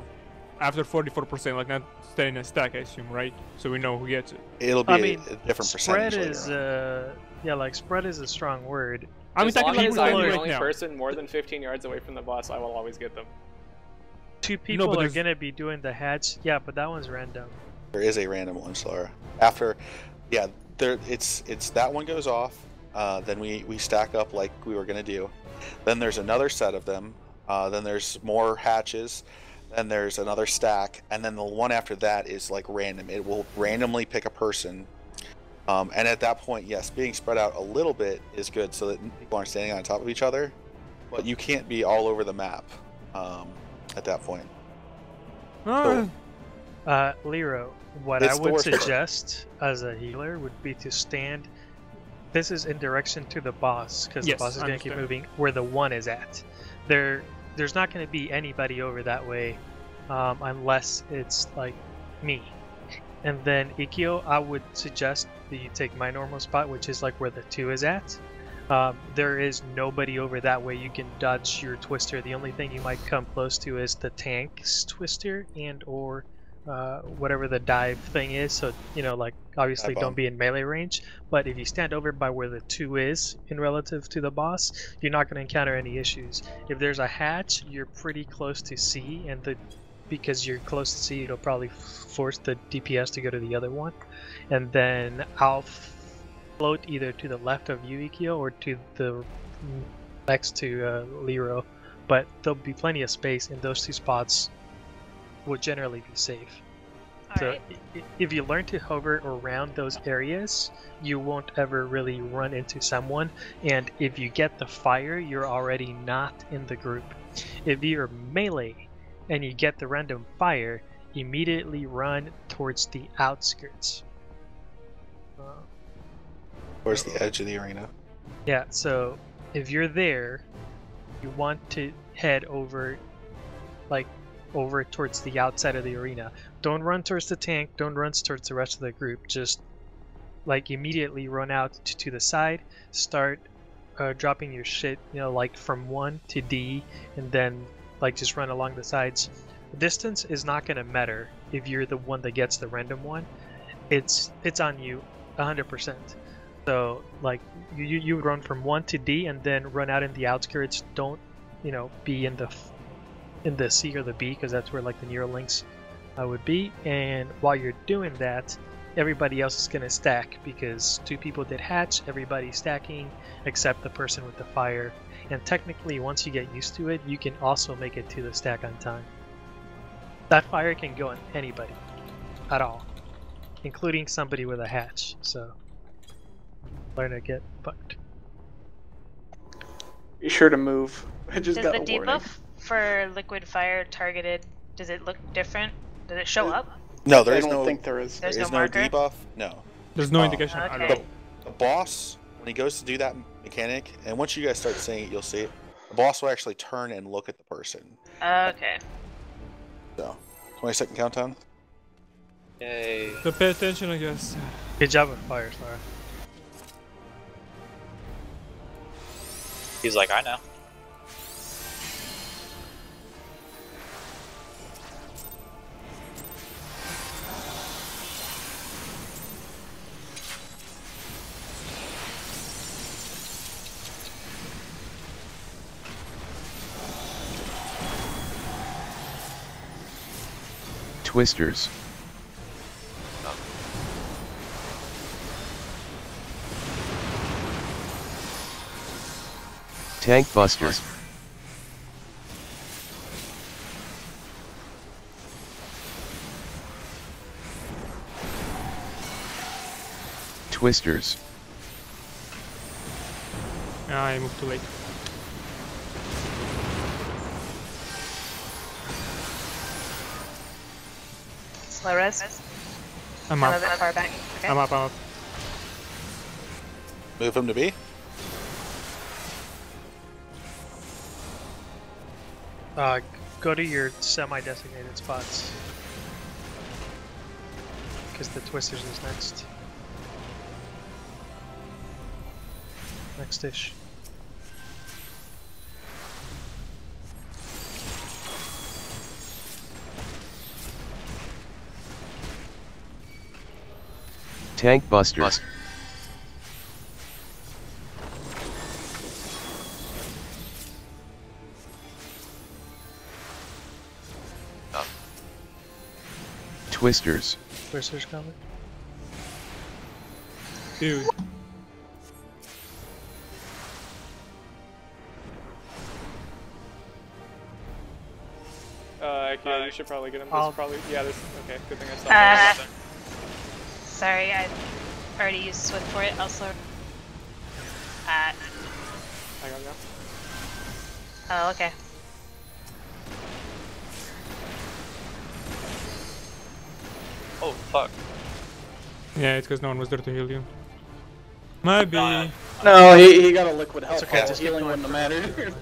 after 44%, like not stay in a stack, I assume, right? So we know who gets it. It'll be I a mean, different spread percentage is, later on. yeah, like, spread is a strong word. I'm As talking long about as people I'm standing the right only now. person more than 15 yards away from the boss, I will always get them. Two people but are there's- gonna be doing the hatch, yeah, but that one's random. There is a random one, Slara. After, yeah, it's that one goes off. Then we stack up like we were gonna do. Then there's another set of them. Then there's more hatches. Then there's another stack, and then the one after that is like random. It will randomly pick a person. And at that point, yes, being spread out a little bit is good so that people aren't standing on top of each other. But you can't be all over the map at that point. Ah, Lero, what It's I the would worst part. suggest as a healer would be to stand. This is in direction to the boss, because Yes, the boss is going to keep understand. moving where the one is at. There's not going to be anybody over that way, unless it's like me. And then Ikio, I would suggest that you take my normal spot, which is like where the 2 is at. There is nobody over that way. You can dodge your twister. The only thing you might come close to is the tank's twister and or whatever the dive thing is. So, you know, like obviously Dive bomb. don't be in melee range. But if you stand over by where the 2 is in relative to the boss, you're not going to encounter any issues. If there's a hatch, you're pretty close to C, and because you're close to C, it'll probably force the DPS to go to the other one. And then I'll float either to the left of you, Ikio, or to the next to Lero, but there'll be plenty of space, and those 2 spots will generally be safe. So Alright. if you learn to hover around those areas, you won't ever really run into someone, and if you get the fire, you're already not in the group. If you're melee and you get the random fire, immediately run towards the outskirts. Towards the edge of the arena. Yeah, so if you're there, you want to head over, like, over towards the outside of the arena. Don't run towards the tank, don't run towards the rest of the group. Just, like, immediately run out to the side, start dropping your shit, you know, like from 1 to D, and then, like, just run along the sides. Distance is not going to matter if you're the one that gets the random one. It's on you 100%. So, like, you would run from 1 to D and then run out in the outskirts. Don't, you know, be in the C or the B, because that's where, like, the Neuralinks would be. And while you're doing that, everybody else is going to stack, because 2 people did hatch, everybody's stacking except the person with the fire. And technically, once you get used to it, you can also make it to the stack on time. That fire can go on anybody at all, including somebody with a hatch. So learn to get fucked. Be sure to move. I just Does got the a warning. debuff for liquid fire targeted, does it look different? Does it show up? No, I there's don't no. think there is. There's There's no no marker? debuff. No. There's no Oh. indication at Okay. all. The boss, when he goes to do that mechanic, and once you guys start saying it, you'll see it. The boss will actually turn and look at the person. Okay. So, 20-second countdown. Yay. So pay attention, I guess. Good job with fire, Slara. He's like, I know. Twisters. Tank Buster. Twisters. I moved too late. Slow res. I'm I'm a up. bit far back. Okay. I'm up. Move him to B. Go to your semi-designated spots, because the Twisters is next. Next-ish. Tank Buster. Twisters. Twisters coming. Dude. Okay, you should probably get him. I'll- This probably, yeah, this, okay, good thing I saw that. Sorry, I already used Swift for it. I'll slow. Hang on now. Oh, okay. Oh, fuck. Yeah, it's because no one was there to heal you. Maybe. No, he got a liquid health. okay, All just keep healing going wouldn't have mattered.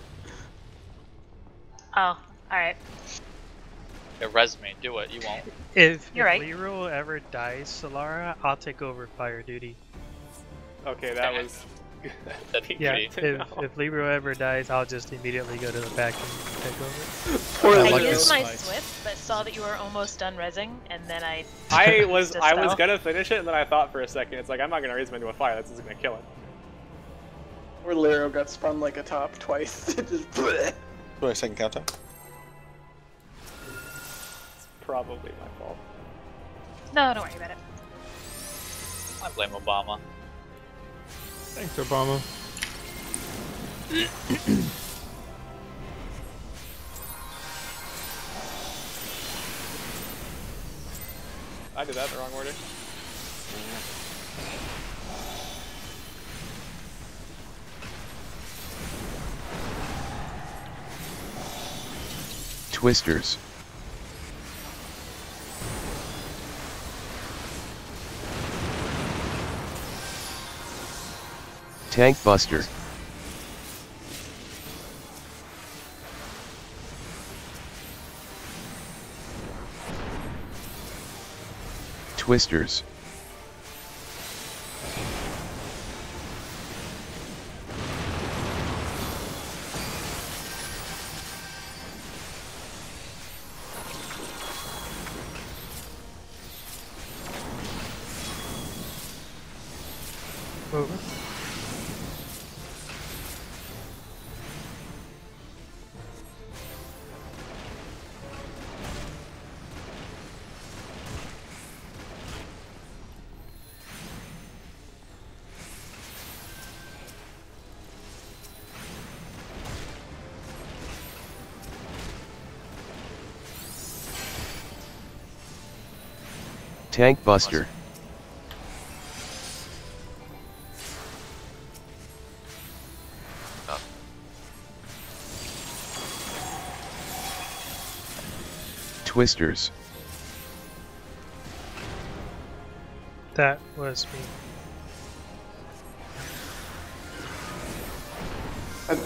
Oh, alright. Yeah, res me, do it, you won't. If You're right. Lero ever dies, Solara, I'll take over fire duty. Okay, that was. That'd be Yeah, pretty. if Lero ever dies, I'll just immediately go to the back and take over. Poor I I like Lero. used this my fight. Swift, but saw that you were almost done rezzing, and then I. I was Dispel. gonna finish it, and then I thought for a second, it's like, I'm not gonna raise him into a fire, that's just gonna kill him. Poor Lero got spun like a top twice. Just 20-second countdown. It's probably my fault. No, don't worry about it. I blame Obama. Thanks, Obama. I did that in the wrong order. Twisters. Tank Buster. Twisters. Over. Tank Buster. Twisters. That was me.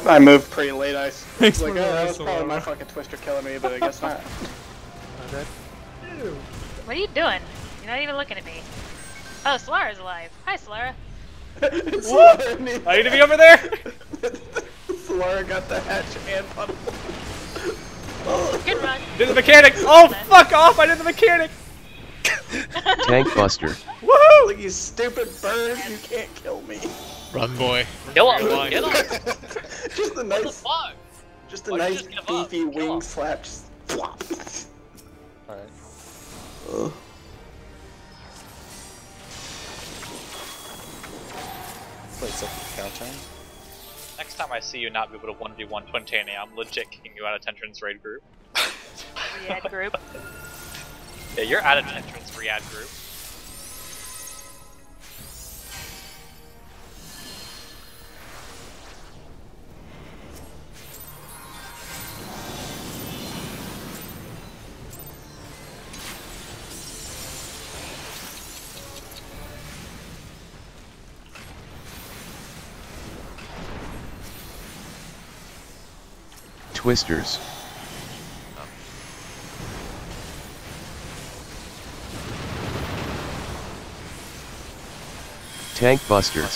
I moved pretty late. I was Thanks like, for oh, the that was rest, probably my Laura. fucking twister killing me, but I guess not. My bad. What are you doing? You're not even looking at me. Oh, Solara's alive. Hi, Solara. Solara I need to be over there! Solara got the hatch and puddle. Good run. Did the mechanic! Oh, fuck off! I did the mechanic! Tank Buster. Woohoo! Like, you stupid bird, you can't kill me. Run, boy. Kill You're him! lying. Kill him! Just a What the nice, fuck? just a Why'd you nice just give up? beefy Kill wing him. slap. Just flop. Alright. Ugh. Wait, second count time. Next time I see you not be able to 1v1 Twintania, I'm legit kicking you out of Tension's raid group. Riyadh group. Yeah, you're out of Tension's Riyadh group. Twisters. Tank Buster.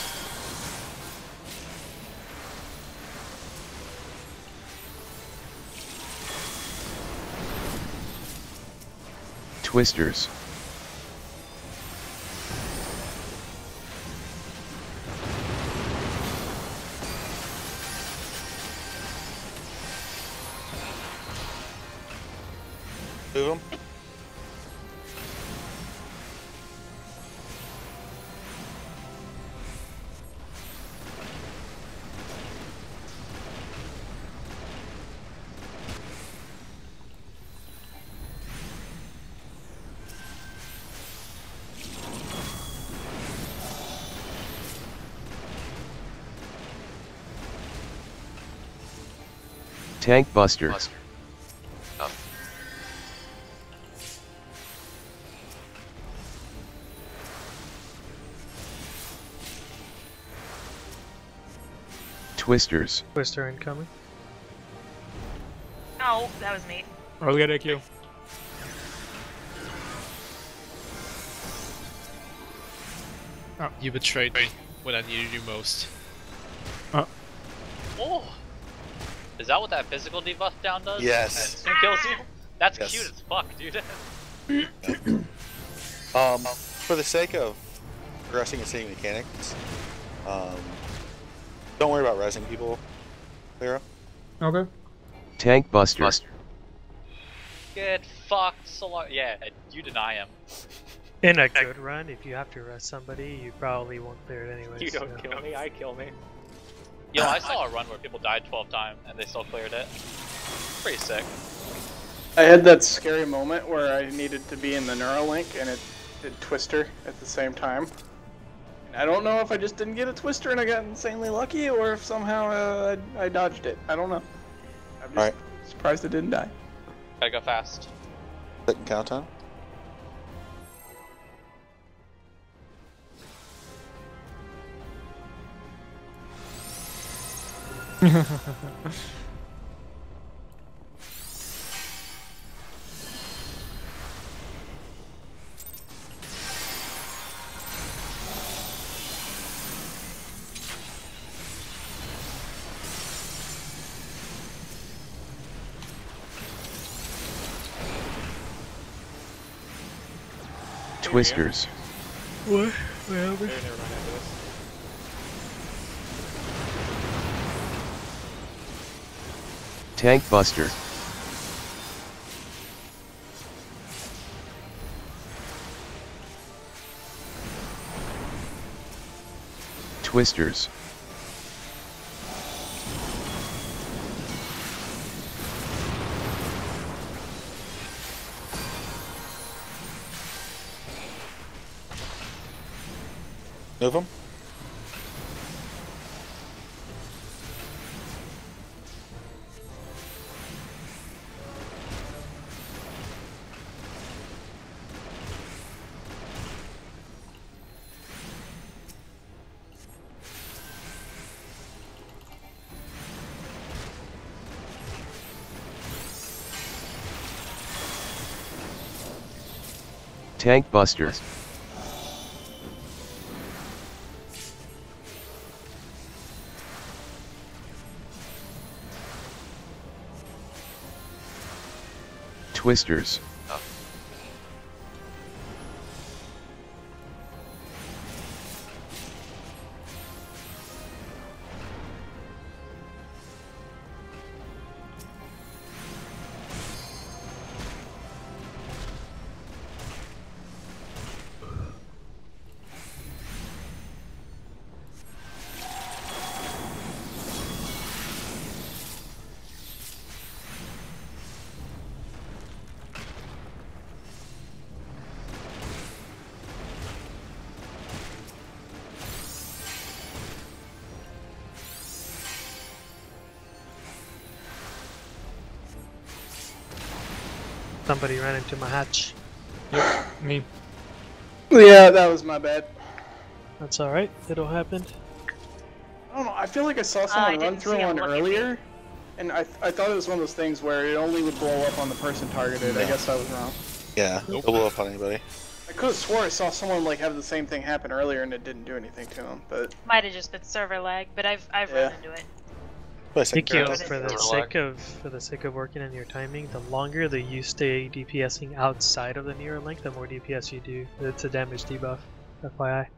Twisters. Move him. Tank Buster. Twisters. Twister incoming. Oh, that was me. I'll get a Q. You betrayed me when I needed you most. Oh! Is that what that physical debuff down does? Yes. That kills you? That's Yes. cute as fuck, dude. For the sake of progressing and seeing mechanics, don't worry about resing people, Lyra. Okay. Tank Buster. Get fucked, Solar. Yeah, you deny him. In a good run, if you have to rest somebody, you probably won't clear it anyway. You don't kill me, I kill me. Yo, I saw a run where people died 12 times and they still cleared it. Pretty sick. I had that scary moment where I needed to be in the Neuralink and it did Twister at the same time. And I don't know if I just didn't get a Twister and I got insanely lucky, or if somehow I dodged it. I don't know. I'm just surprised it didn't die. Gotta go fast. Second countdown. Twisters. What? Where are we? Never mind after this. Tank Buster. Twisters. Move them. Tank Buster. Twisters. Somebody ran into my hatch. Yep, me. Yeah, that was my bad. That's alright. It'll happen. I don't know. I feel like I saw I someone run didn't through see him one look at me. earlier, and I thought it was one of those things where it only would blow up on the person targeted. I guess I was wrong. Yeah, it'll blow up on anybody. I could have swore I saw someone like have the same thing happen earlier and it didn't do anything to them, but Might have just been server lag, but I've Yeah. run into it. Thank you Gross. for the sake of working on your timing. The longer that you stay DPSing outside of the Neuralink, the more DPS you do. It's a damage debuff, FYI.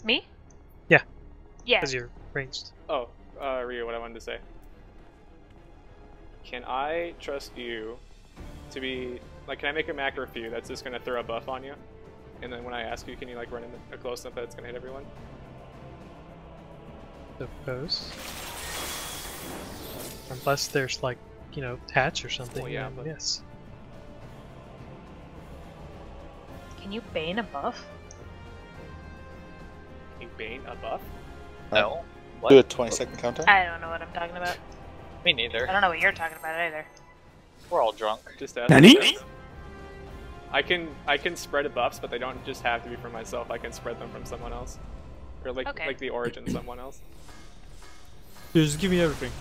Me? Yeah. Yeah. Because you're ranged. Oh, Ryu, what I wanted to say. Can I trust you to be like? Can I make a macro for you that's just gonna throw a buff on you? And then when I ask you, can you like run in a close enough that it's gonna hit everyone? Suppose. Unless there's like, you know, hatch or something. Well, yeah, then but- yes. Can you bane a buff? Can you bane a buff? No. Do a What? 20-second countdown. I don't know what I'm talking about. Me neither. I don't know what you're talking about either. We're all drunk. Just ask. Nani? I can spread buffs, but they don't just have to be from myself. I can spread them from someone else, or like Okay. like the origin someone else. Dude, just give me everything.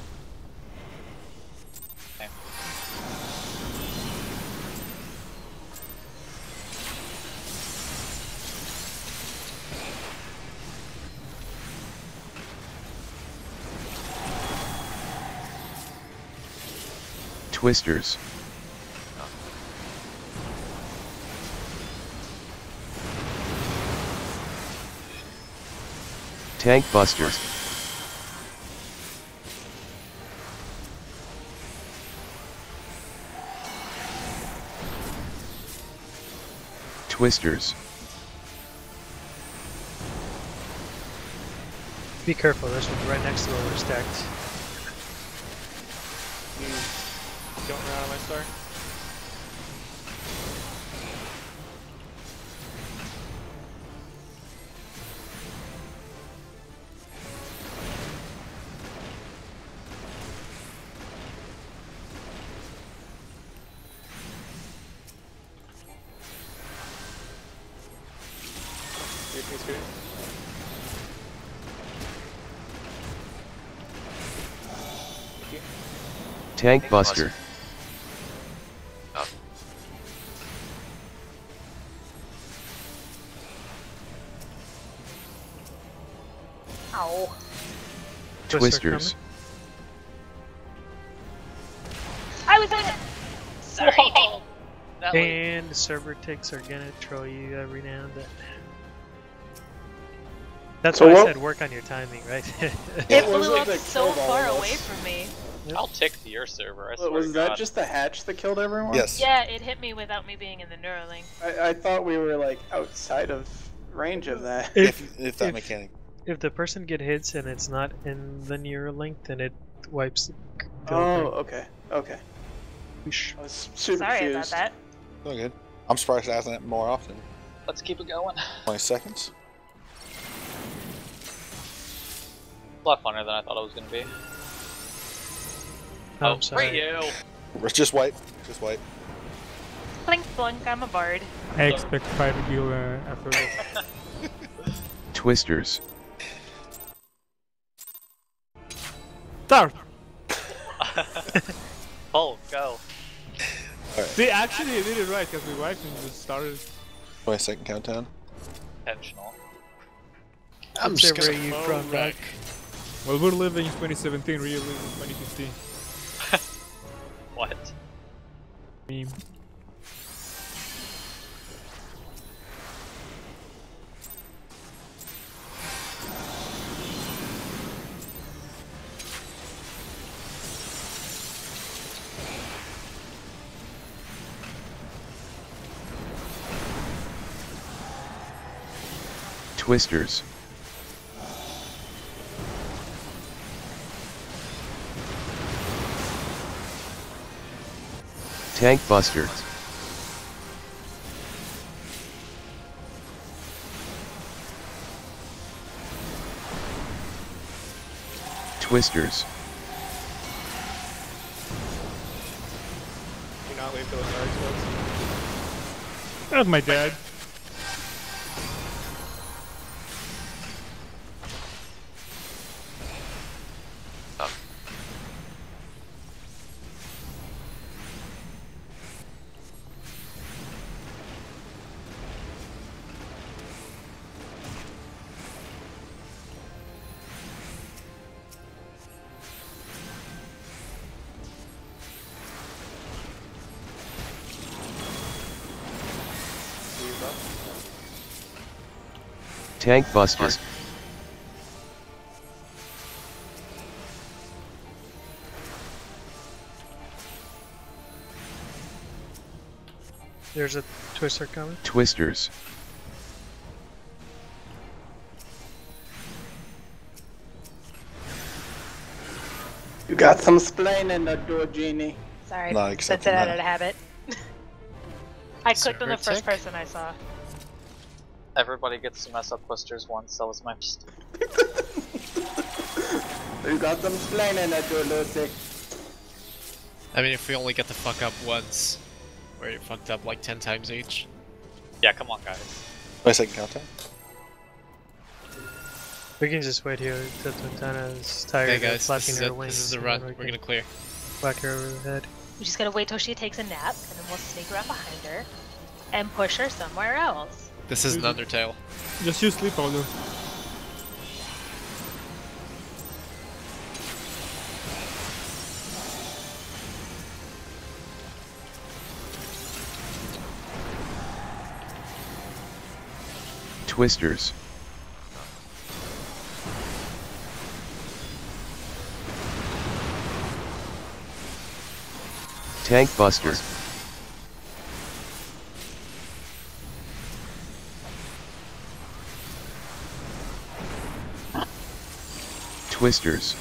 Twisters. Tank Buster. Twisters. Be careful, this one's right next to where we're stacked. Don't run out of my star. Tank Buster. Oh. Ow. Twisters. I was in it! Sorry. That way. And the server ticks are gonna troll you every now and then. That's So why I what- said work on your timing, right? It What was blew it up that so killed all far of us? away from me. I'll tick to your server. I swear Was to that God. just the hatch that killed everyone? Yes. Yeah, it hit me without me being in the Neuralink. I thought we were like outside of range of that. If that mechanic. If the person get hits and it's not in the Neuralink, then it wipes the Oh, okay, okay. Whoosh. I was super Sorry confused. about that. Oh, good. I'm surprised it hasn't happened more often. Let's keep it going. 20 seconds. A lot funner than I thought it was gonna be. Oh, I'm For sorry. you. Just wipe. Just wipe. Blink blink, I'm a bard. I expect 5 heal after this. Twisters. Start! Oh, go. See, actually, you did it right because we wiped and just started. 20-second countdown. Intentional. I'm What just server gonna are you mow from, back. Well, we're living in 2017, real living in 2015. What? Meme. Twisters. Tank Buster. Twisters. Do not leave those darts, folks. That was my dad. Tank Buster. There's a twister coming. Twisters. You got some splaining to do, Genie. Sorry, Not that's accepting it out that. of habit. I clicked on the Server first tick? person I saw. Everybody gets to mess up twisters once. That was my mistake. You got some splaining to do, Lucy. I mean, if we only get the fuck up once, we're fucked up like 10 times each. Yeah, come on, guys. 20-second countdown. We can just wait here until Twintana's tired Okay, of guys, flapping this is her it. wings. This is the and run. then we We're can gonna clear. whack her over the head. We just gotta wait till she takes a nap, and then we'll sneak around behind her and push her somewhere else. This is an Undertale. Just use sleep powder. Twisters. Tank Buster. Twisters.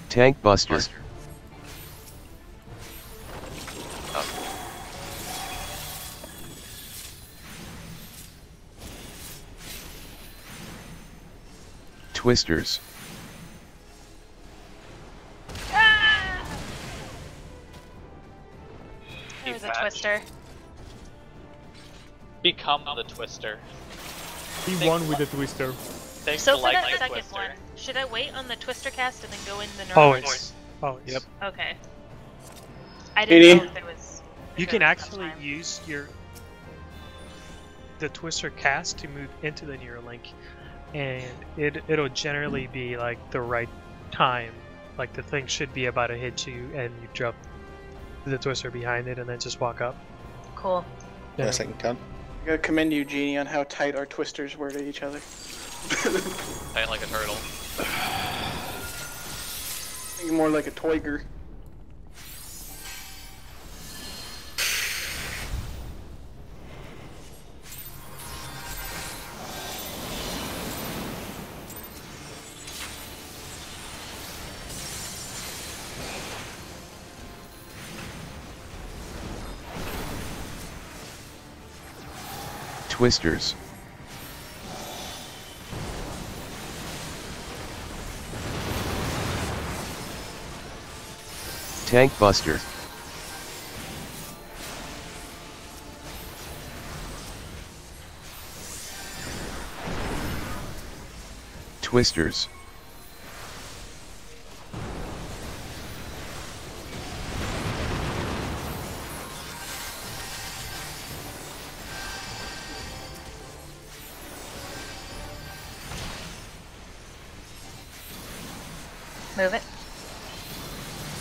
Tank Buster. Twisters. There was a twister. Become the twister. He won with the twister. Thanks So to for like that the second twister. one, should I wait on the twister cast and then go in the neural Always. link? Always. Yep. Okay. I didn't know if there was. You if can there was enough actually time. use the twister cast to move into the Neuralink, and it'll generally be like the right time. Like the thing should be about to hit you, and you drop the twister behind it, and then just walk up. Cool. Yeah. My second count. I gotta commend you, Genie, on how tight our twisters were to each other. Tight like a turtle. Think more like a toiger. Twisters. Tank Buster. Twisters. Move it.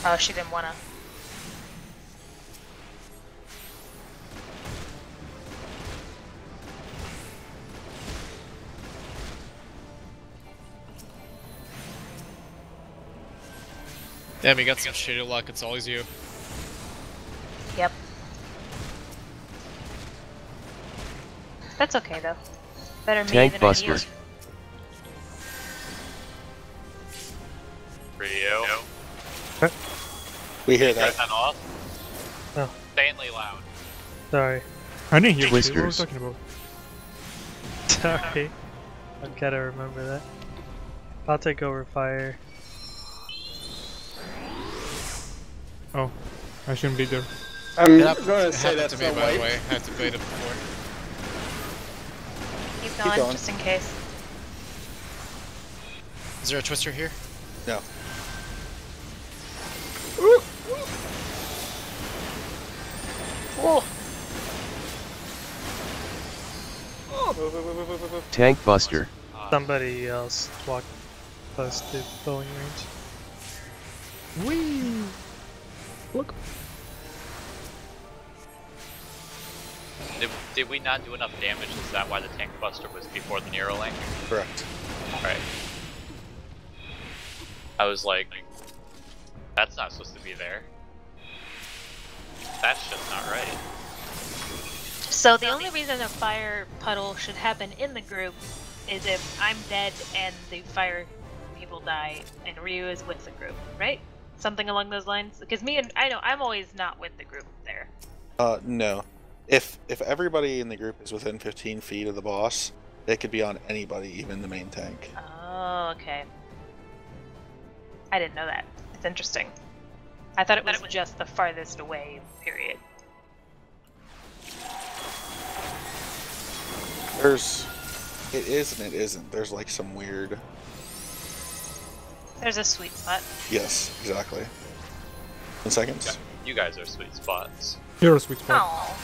Oh, she didn't wanna. Damn, you got some shitty luck, it's always you. Yep. That's okay though. Better me Tank than Buster. you. Rio. We hear Turn that. that off. Oh. Insanely loud. Sorry. I didn't hear shit. What are you Twisters. talking about? Sorry. I've gotta remember that. I'll take over fire. Oh, I shouldn't be there. I'm It happened, gonna it say happened that's to me, the by the way. way. I have to bait it before. Keep going, going. just in case. Is there a twister here? No. Tank Buster. Somebody else walked close to bowling range. Whee! Look. Did we not do enough damage? Is that why the tank buster was before the Neuralink? Correct. Right. I was like, that's not supposed to be there. That's just not right. So the only reason a fire puddle should happen in the group is if I'm dead and the fire people die and Ryu is with the group, right? Something along those lines? Because I know I'm always not with the group there. No. If everybody in the group is within 15 feet of the boss, it could be on anybody, even the main tank. Oh, okay. I didn't know that. It's interesting. I thought it was just the farthest away, period. It is and it isn't. There's like some weird. There's a sweet spot. Yes, exactly. 10 seconds. You guys are sweet spots. You're a sweet spot. Oh.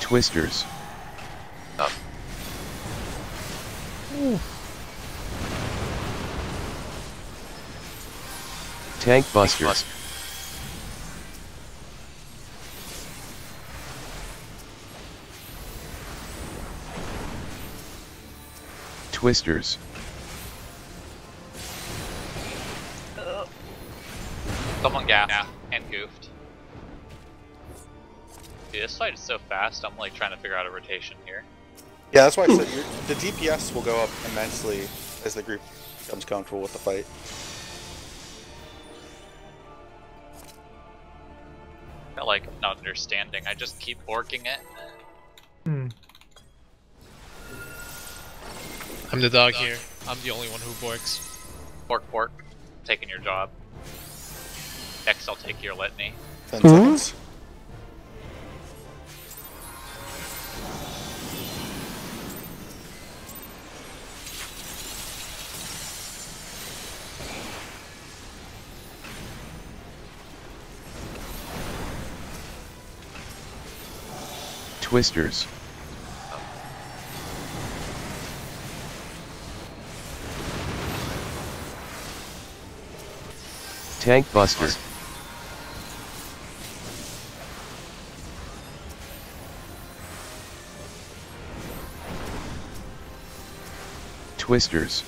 Twisters. Up. Tank Buster. Twisters. Someone gassed and goofed. Dude, this fight is so fast, I'm like trying to figure out a rotation here. Yeah, that's why I said the DPS will go up immensely as the group becomes comfortable with the fight. Not like not understanding, I just keep borking it. I'm the dog here. I'm the only one who borks. Bork, taking your job. Next I'll take your litany. 10 seconds. Twisters. Tank Buster. Twisters.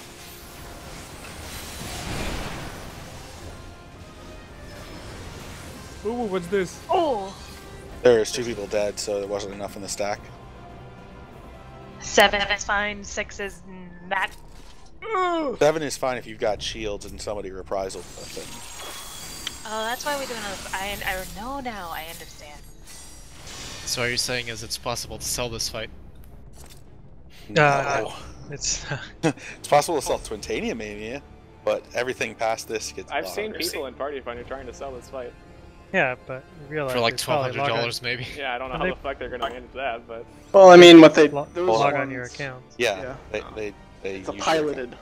Ooh, what's this? Oh! There's 2 people dead, so there wasn't enough in the stack. 7 is fine, 6 is not. 7 is fine if you've got shields and somebody reprisal with it. Oh, that's why we do another. I know now. I understand. So what you're saying is it's possible to sell this fight? No. It's It's possible to sell Twintania Mania, but everything past this gets I've bought. seen people in Party Finder trying to sell this fight. yeah, but realize For like there's probably $1,200 maybe? Yeah, I don't know And how they- the fuck they're gonna manage that, but Well, I mean, what they log those on ones- your account. Yeah, Yeah. they It's a use your piloted. account.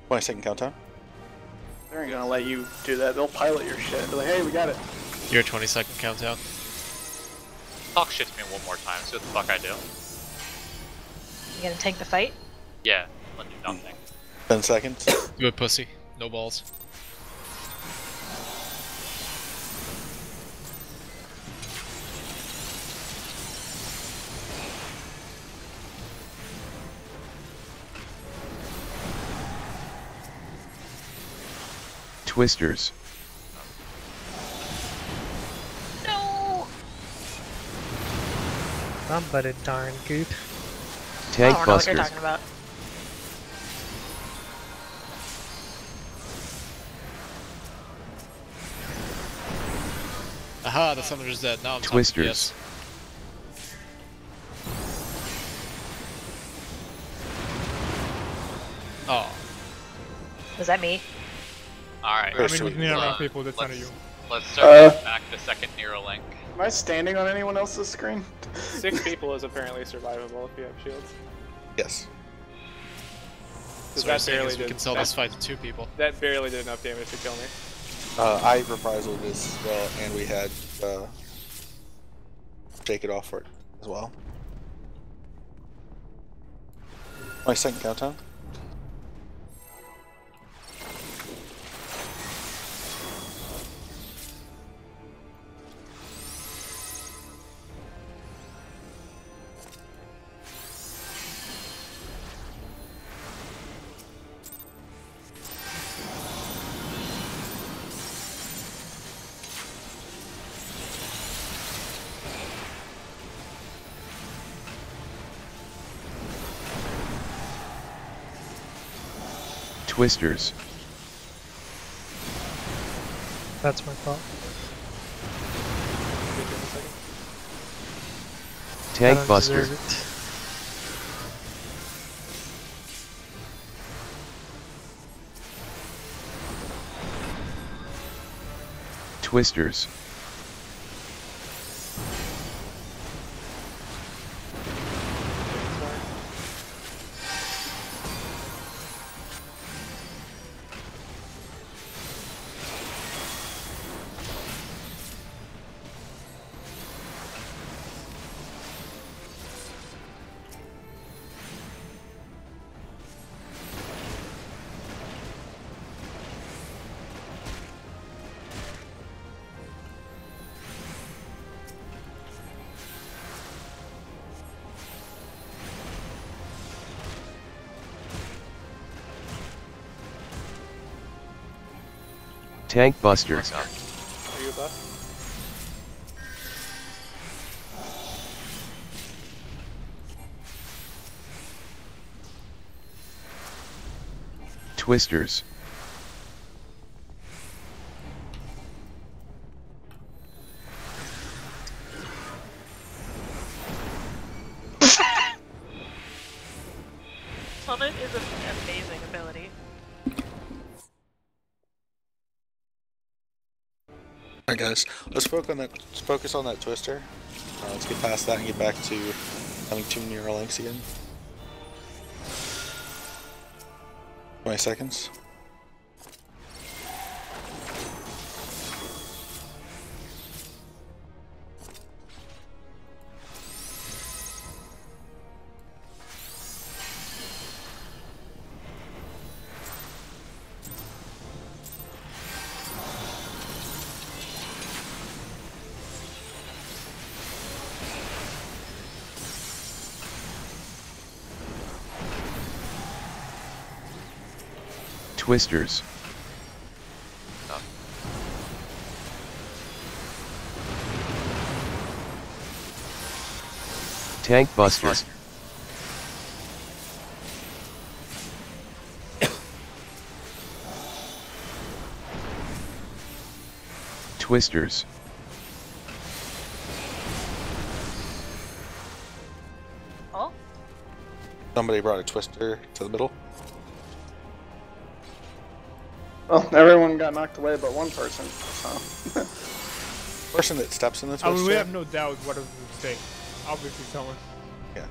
20-second countdown. They ain't gonna let you do that. They'll pilot your shit. Be like, hey, we got it. Your 20-second countdown. Talk shit to me one more time, see what the fuck I do. You gonna take the fight? Yeah, let do nothing. 10 seconds. Do it, pussy. No balls. Twisters. No! Somebody darn goop. Tank I don't know what you're Busters. talking about. Aha, the summoner's dead. Now I'm talking Twisters. yes. Oh. Was that me? Alright. I mean, with near enough people, that's not you. Let's start back to second Neuralink. Am I standing on anyone else's screen? 6 people is apparently survivable if you have shields. Yes. So what you're saying is we can sell this fight to 2 people. That barely did enough damage to kill me. I reprisal as well, and we had Shake It Off for it as well. 20-second countdown. Twisters. That's my fault. I Tank don't Buster. deserve it. Twisters. Tank Buster. Are you a buff? Twisters. Summon is an amazing ability. Alright guys, let's focus on that twister. Let's get past that and get back to having 2 Neuralinks again. 20 seconds. Twisters. Tank Buster. Twisters. Oh? Somebody brought a twister to the middle. Well, everyone got knocked away but one person, so. Person that steps in the I twister. mean, we have no doubt what it would say. Obviously, someone. Yeah.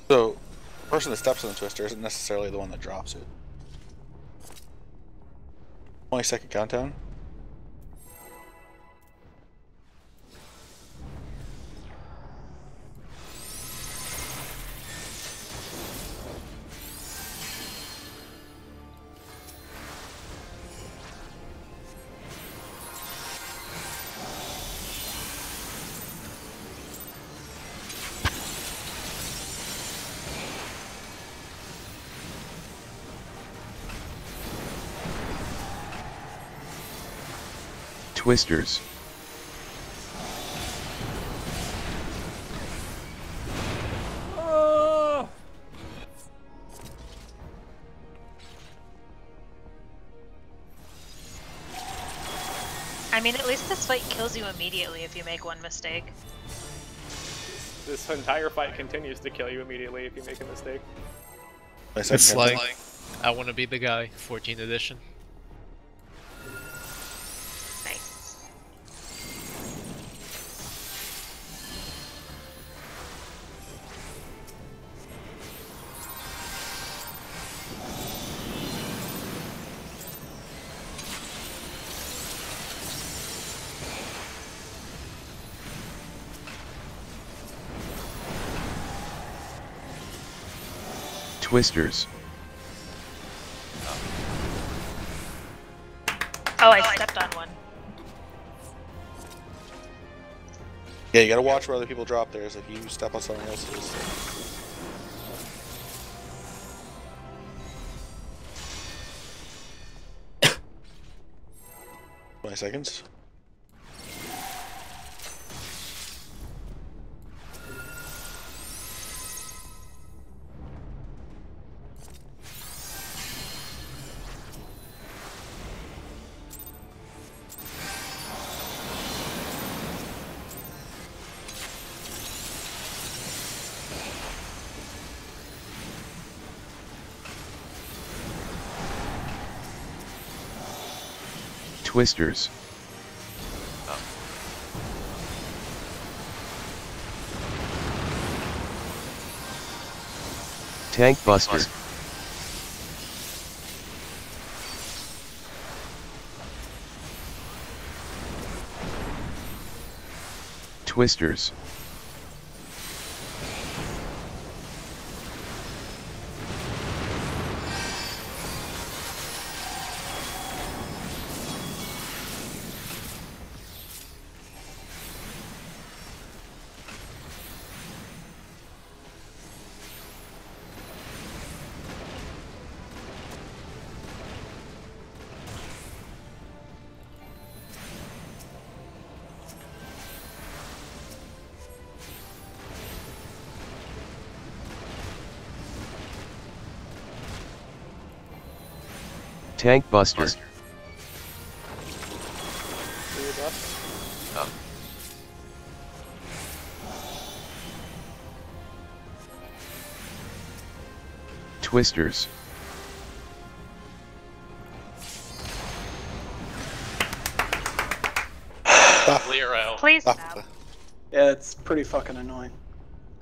So, the person that steps in the twister isn't necessarily the one that drops it. 20-second countdown. Twisters. I mean, at least this fight kills you immediately if you make one mistake. This entire fight continues to kill you immediately if you make a mistake. It's like, I want to be the guy, 14th edition. Nice. Twisters. Oh, I stepped on one. Yeah, you gotta watch where other people drop theirs if you step on something else's. 20 seconds. Twisters. Tank Buster. Twisters. Tank Buster. Do your best. Twisters. Zero. Please Stop. stop. Yeah, it's pretty fucking annoying.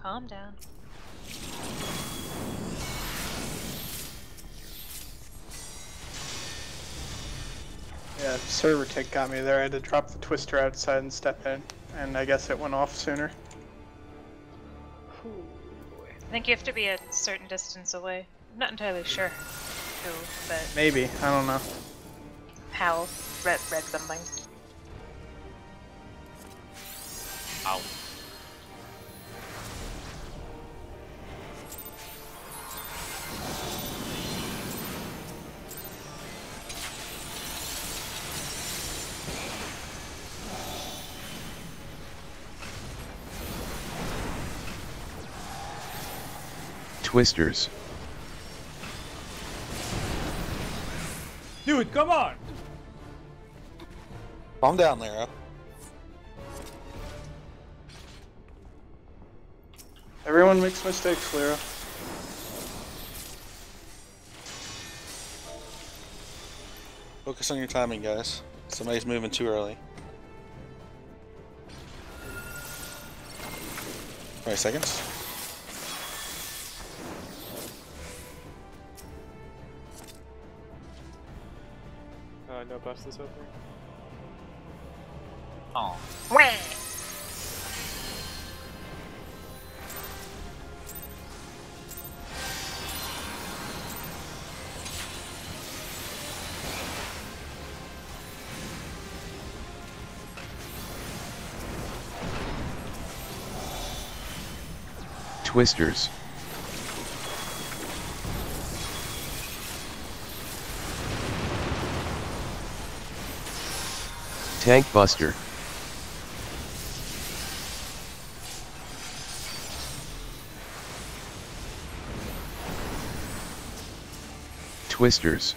Calm down. Yeah, server tick got me there. I had to drop the twister outside and step in, and I guess it went off sooner. I think you have to be a certain distance away. I'm not entirely sure who, but Maybe, I don't know. Hal read something. Ow. Twisters. Dude, come on! Calm down, Lara. Everyone makes mistakes, Lyra. Focus on your timing, guys. Somebody's moving too early. 20 seconds. No bust this opening. Oh. Twisters. Tank Buster. Twisters.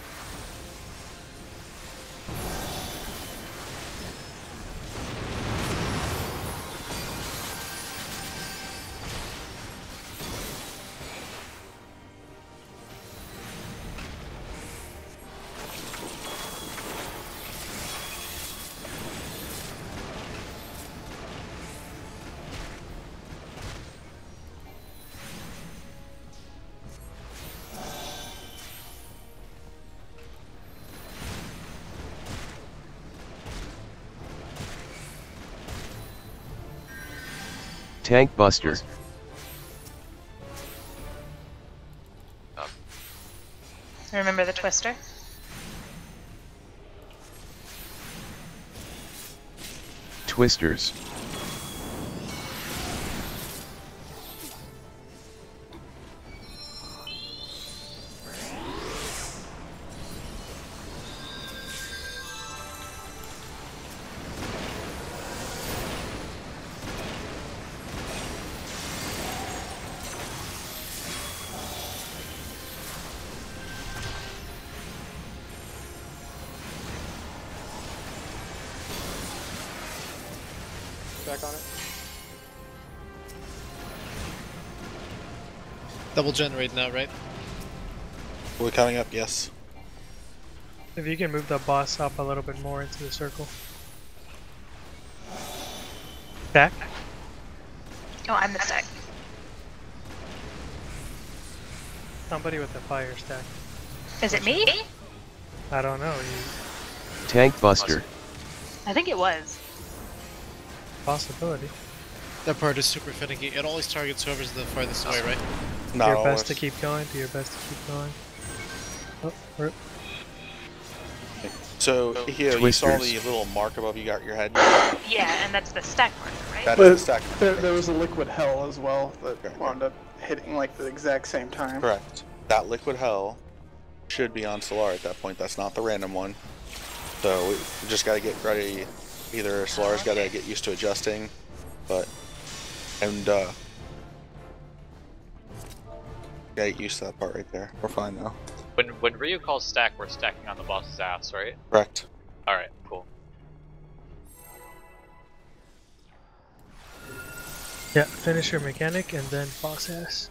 Tank Buster. Remember the twister? Twisters. Back on it. Double generate now, right? Are we coming up? Yes. If you can move the boss up a little bit more into the circle. Back. Oh, I'm the stack. Somebody with a fire stack. Is it me? I don't know. You, Tank Buster. I think it was. possibility. That part is super finicky. It always targets whoever's the farthest away, right? Do Not your always. best to keep going. Do your best to keep going. Oh, rip. So, here, you saw Twisters. the little mark above your head? Yeah, and that's the stack marker, right? That But is the stack. there was a liquid hell as well that Correct. wound up hitting like the exact same time. Correct. That liquid hell should be on Solar at that point. That's not the random one. So we just got to get ready. Either Solar's got to get used to adjusting, and get used to that part right there. We're fine now. When Ryu calls stack, we're stacking on the boss's ass, right? Correct. Alright, cool. Yeah, finish your mechanic and then boss ass.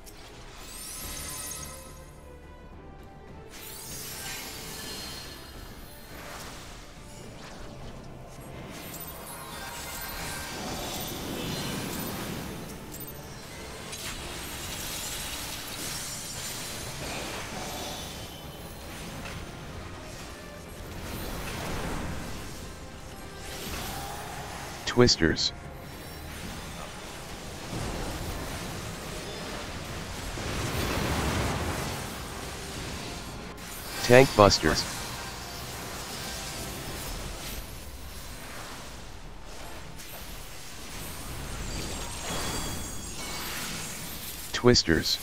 Twisters. Tank Buster. Twisters.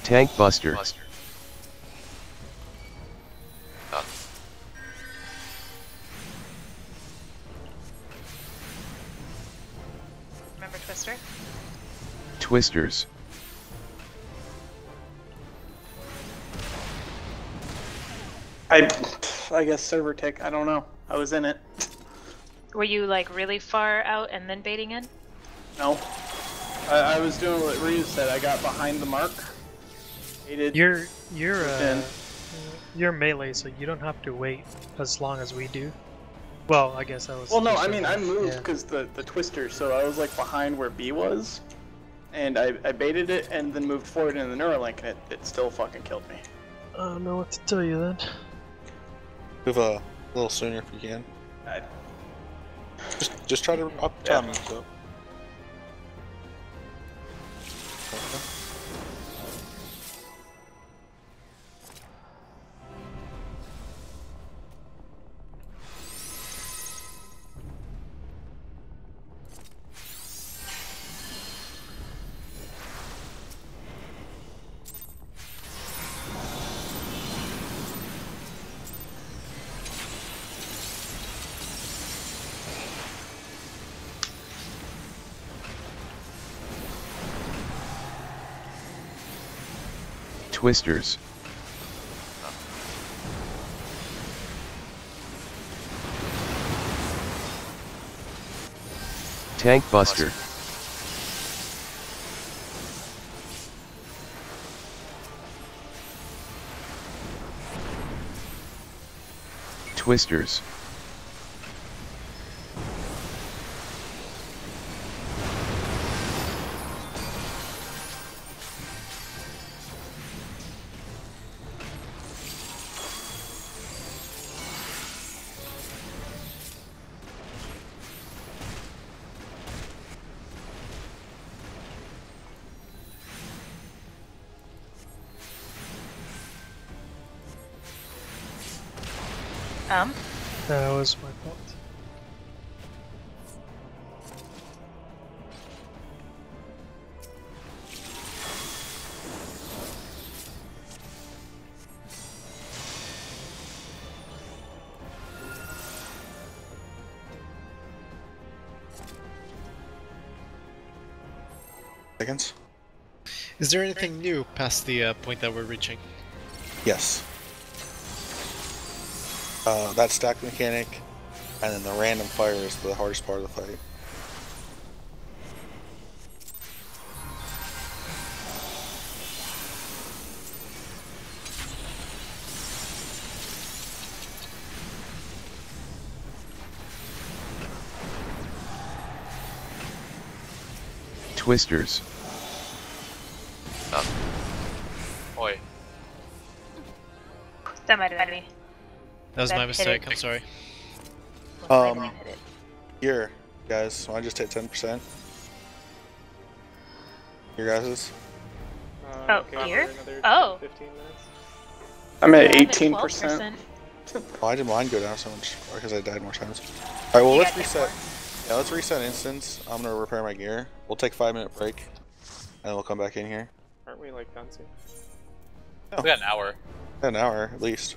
Tank Buster. Remember Twister? Twisters. I guess server tick. I don't know. I was in it. Were you like really far out and then baiting in? No. I was doing what Ryu said. I got behind the mark. Baited. You're melee, so you don't have to wait as long as we do. Well, I guess that was. Well, no, I mean I moved because the twister, so I was like behind where B was, and I baited it and then moved forward in the Neuralink, and it still fucking killed me. I don't know what to tell you then. Move a little sooner if you can. Just try to up timing. So. Okay. Twisters. Tank Buster. Twisters. That was my fault. Seconds? Is there anything new past the point that we're reaching? Yes. That stack mechanic, and then the random fire is the hardest part of the fight. Twisters. Oi. That might have been me. That was my mistake, I'm sorry. Here, Guys, so I just hit 10%. Your guys's? Oh, okay, here? for another Oh. 10, 15 minutes. I'm at I'm at 18%. 12%. Oh, I did mine go down so much because I died more times. Alright, well, You let's got hit reset. more. Yeah, let's reset instance. I'm gonna repair my gear. We'll take a 5-minute break, and then we'll come back in here. Aren't we like done soon? No. We got an hour. An hour, at least.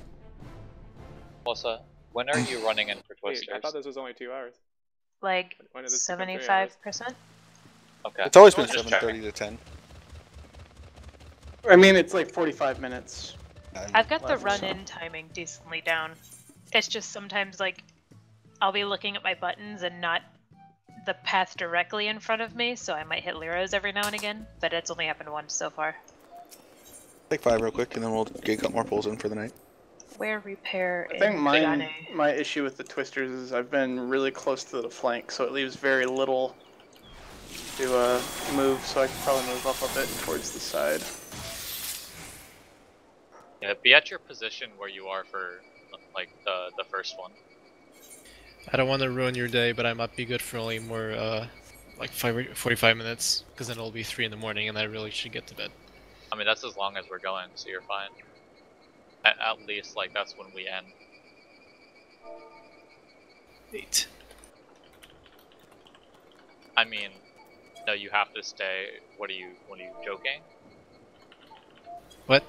Melissa, when are you running in for Wait, Twisters? I thought this was only 2 hours. Like When did this become 3 hours? 75%. Okay. It's always been Just 7:30 to 10. I mean, it's like 45 minutes. I've got the Left, run-in timing decently down. It's just sometimes like I'll be looking at my buttons and not the path directly in front of me, so I might hit Lyros every now and again, but it's only happened once so far. Take 5 real quick, and then we'll get a couple more pulls in for the night. Where repair I think in my Johnny? issue with the Twisters is I've been really close to the flank, so it leaves very little to move, so I could probably move up a bit towards the side. Yeah, be at your position where you are for like the first one. I don't want to ruin your day, but I might be good for only more, like 45 minutes, because then it'll be 3 in the morning, and I really should get to bed. I mean, that's as long as we're going, so you're fine. At least, like, that's when we end. 8. I mean, no, you have to stay. What are you joking? What?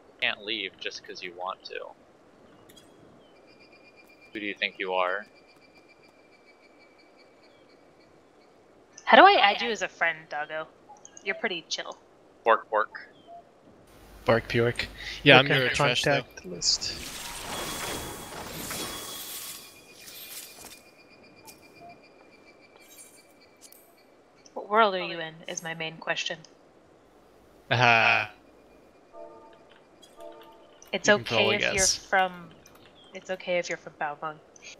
You can't leave just because you want to. Who do you think you are? How do I add you as a friend, Doggo? You're pretty chill. Bork. Bark Bjork. Yeah, I'm Look at your trash though. contact list. What world are you in, is my main question. Aha. It's You can okay probably if you're guess. from... It's okay if you're from Bahamut.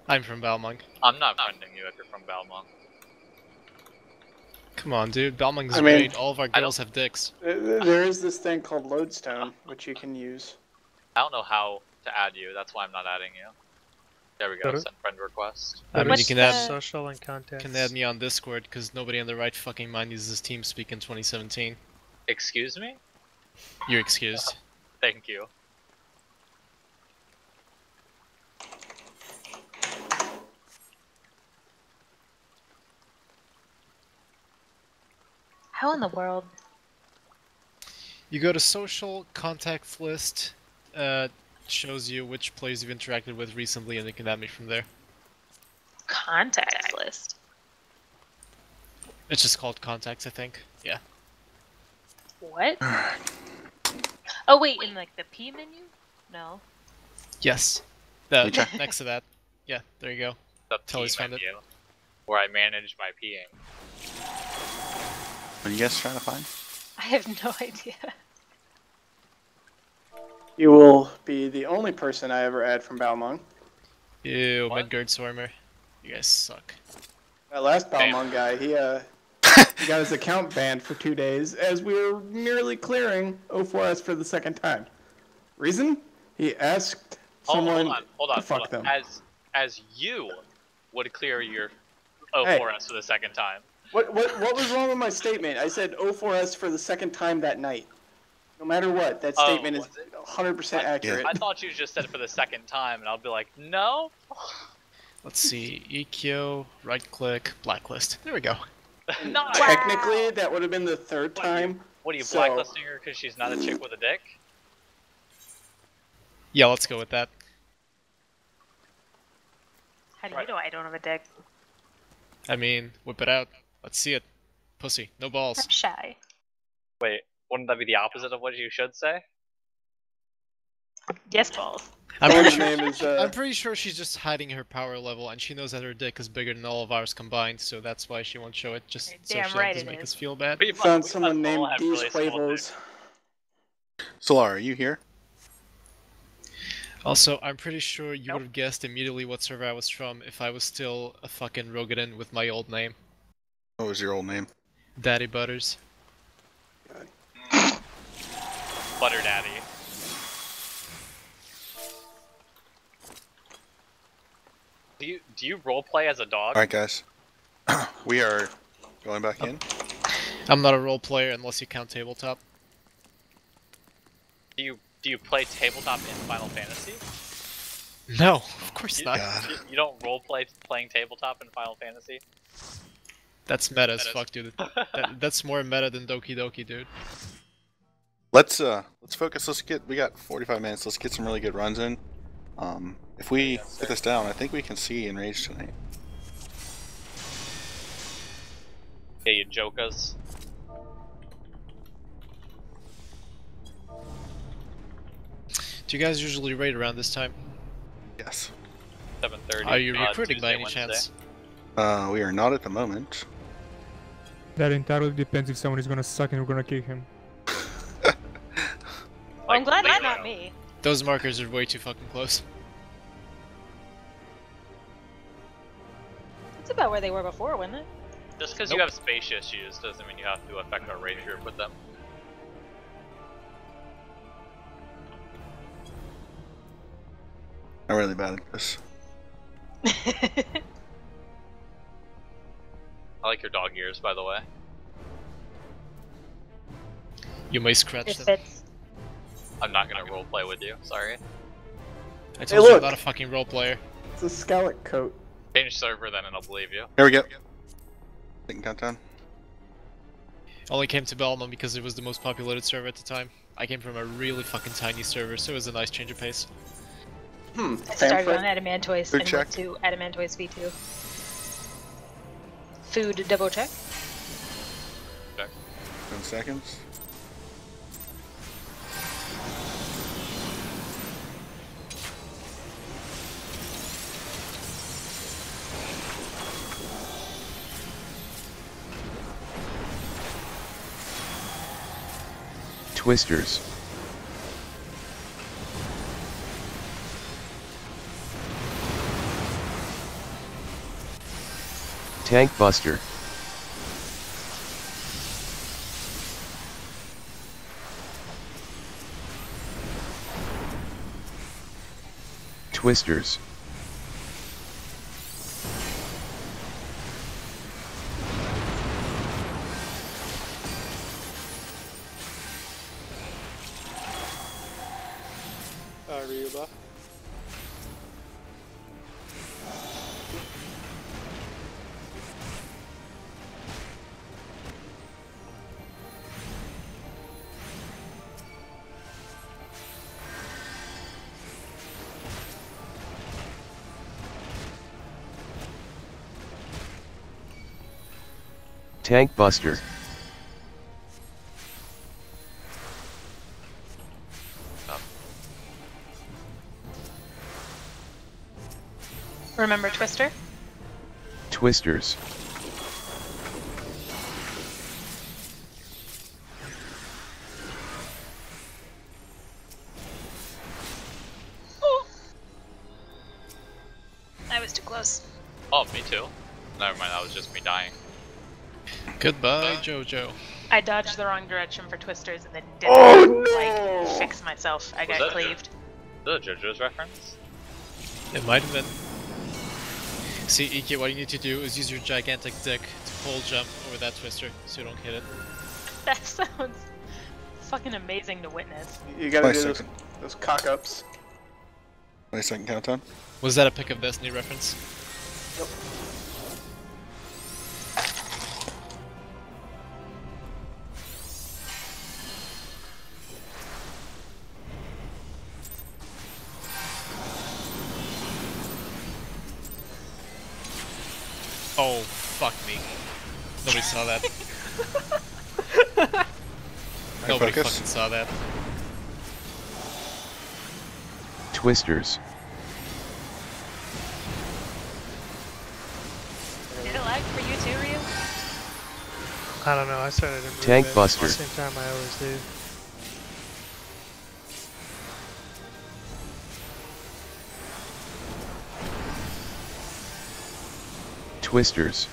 I'm from Balmung. I'm not friending you if you're from Balmung. Come on, dude. Balmung's I mean, great. All of our girls have dicks. There is this thing called Lodestone, which you can use. I don't know how to add you. That's why I'm not adding you. There we go. Go to- Send friend request. I mean, What's you can the- add, Social and contacts. can add me on Discord, because nobody in the right fucking mind uses TeamSpeak in 2017. Excuse me? You're excused. Thank you. How in the world? You go to social, contacts list, shows you which players you've interacted with recently, and you can add me from there. Contacts list. It's just called contacts, I think. Yeah. What? Oh wait, in like the P menu? No. Yes. Next to that. Yeah, there you go. The Totally P found it. menu, where I manage my peeing. What are you guys trying to find? I have no idea. You will be the only person I ever add from Balmung. Ew, What? Midgard Swarmer. You guys suck. That last Damn. Balmung guy, he got his account banned for 2 days as we were nearly clearing O4S for the second time. Reason? He asked someone Hold on. to fuck them. As you would clear your O4S for the second time. What was wrong with my statement? I said O4S for the second time that night. No matter what, that statement is was it? 100% accurate. I thought you just said it for the second time, and I'll be like, no. Let's see. EQ, right click, blacklist. There we go. No. Technically, that would have been the third time. What are you So- blacklisting her because she's not a chick with a dick? Yeah, let's go with that. How do you know I don't have a dick? I mean, whip it out. Let's see it. Pussy. No balls. I'm shy. Wait, wouldn't that be the opposite of what you should say? Yes, balls. I'm pretty, His sure, name is, I'm pretty sure she's just hiding her power level, and she knows that her dick is bigger than all of ours combined, so that's why she won't show it, just so Damn she right doesn't it make is. us feel bad. We found must someone all named have These really small Huevos. Solar, are you here? Also, I'm pretty sure you would have guessed immediately what server I was from if I was still a fucking Rogadin with my old name. What was your old name? Daddy Butters. Butter Daddy. Do you role play as a dog? All right, guys. We are going back in. I'm not a role player unless you count tabletop. Do you play tabletop in Final Fantasy? No, of course not. You don't role play playing tabletop in Final Fantasy? That's meta as fuck, dude. That's more meta than Doki Doki, dude. Let's focus. We got 45 minutes. Let's get some really good runs in. If we get this down, I think we can see Enraged tonight. Yeah, you jokas. Do you guys usually raid around this time? Yes. 7:30. Are you recruiting Tuesday, by any Wednesday. chance? We are not at the moment. That entirely depends if someone is gonna suck and we're gonna kick him. Well, I'm glad it's not me. Those markers are way too fucking close. It's about where they were before, wasn't it? Just because you have space issues doesn't mean you have to affect our raid group with them. I'm really bad at this. I like your dog ears, by the way. You may scratch It them. fits. I'm not gonna roleplay with you, sorry. I told you look. I'm not a fucking role player. It's a scallop coat. Change server then and I'll believe you. Here we go. Second countdown. Only came to Belmont because it was the most populated server at the time. I came from a really fucking tiny server, so it was a nice change of pace. I started Pamphlet. on Adamantoise Food and check. went to Adamantoise V2. Food double check. 10 seconds. Twisters. Tank Buster. Twisters. Ryuba. Tank Buster. Remember Twister? Twisters. Oh. I was too close. Oh, me too. Never mind, that was just me dying. Goodbye, Jojo. I dodged the wrong direction for Twisters and then didn't like fix myself. I got that cleaved. Is that a JoJo's reference? It might have been. See, Iki, what you need to do is use your gigantic dick to pole jump over that twister so you don't hit it. That sounds fucking amazing to witness. You gotta do 20 those, seconds. those cock ups. 20-second countdown. Was that a Pick of Destiny reference? Yep. Oh, fuck me. Nobody saw that. Nobody focus. fucking saw that. Twisters. Did it lag for you too, Ryu? I don't know, I started to move Tank it Buster. at the same time I always do. Twisters.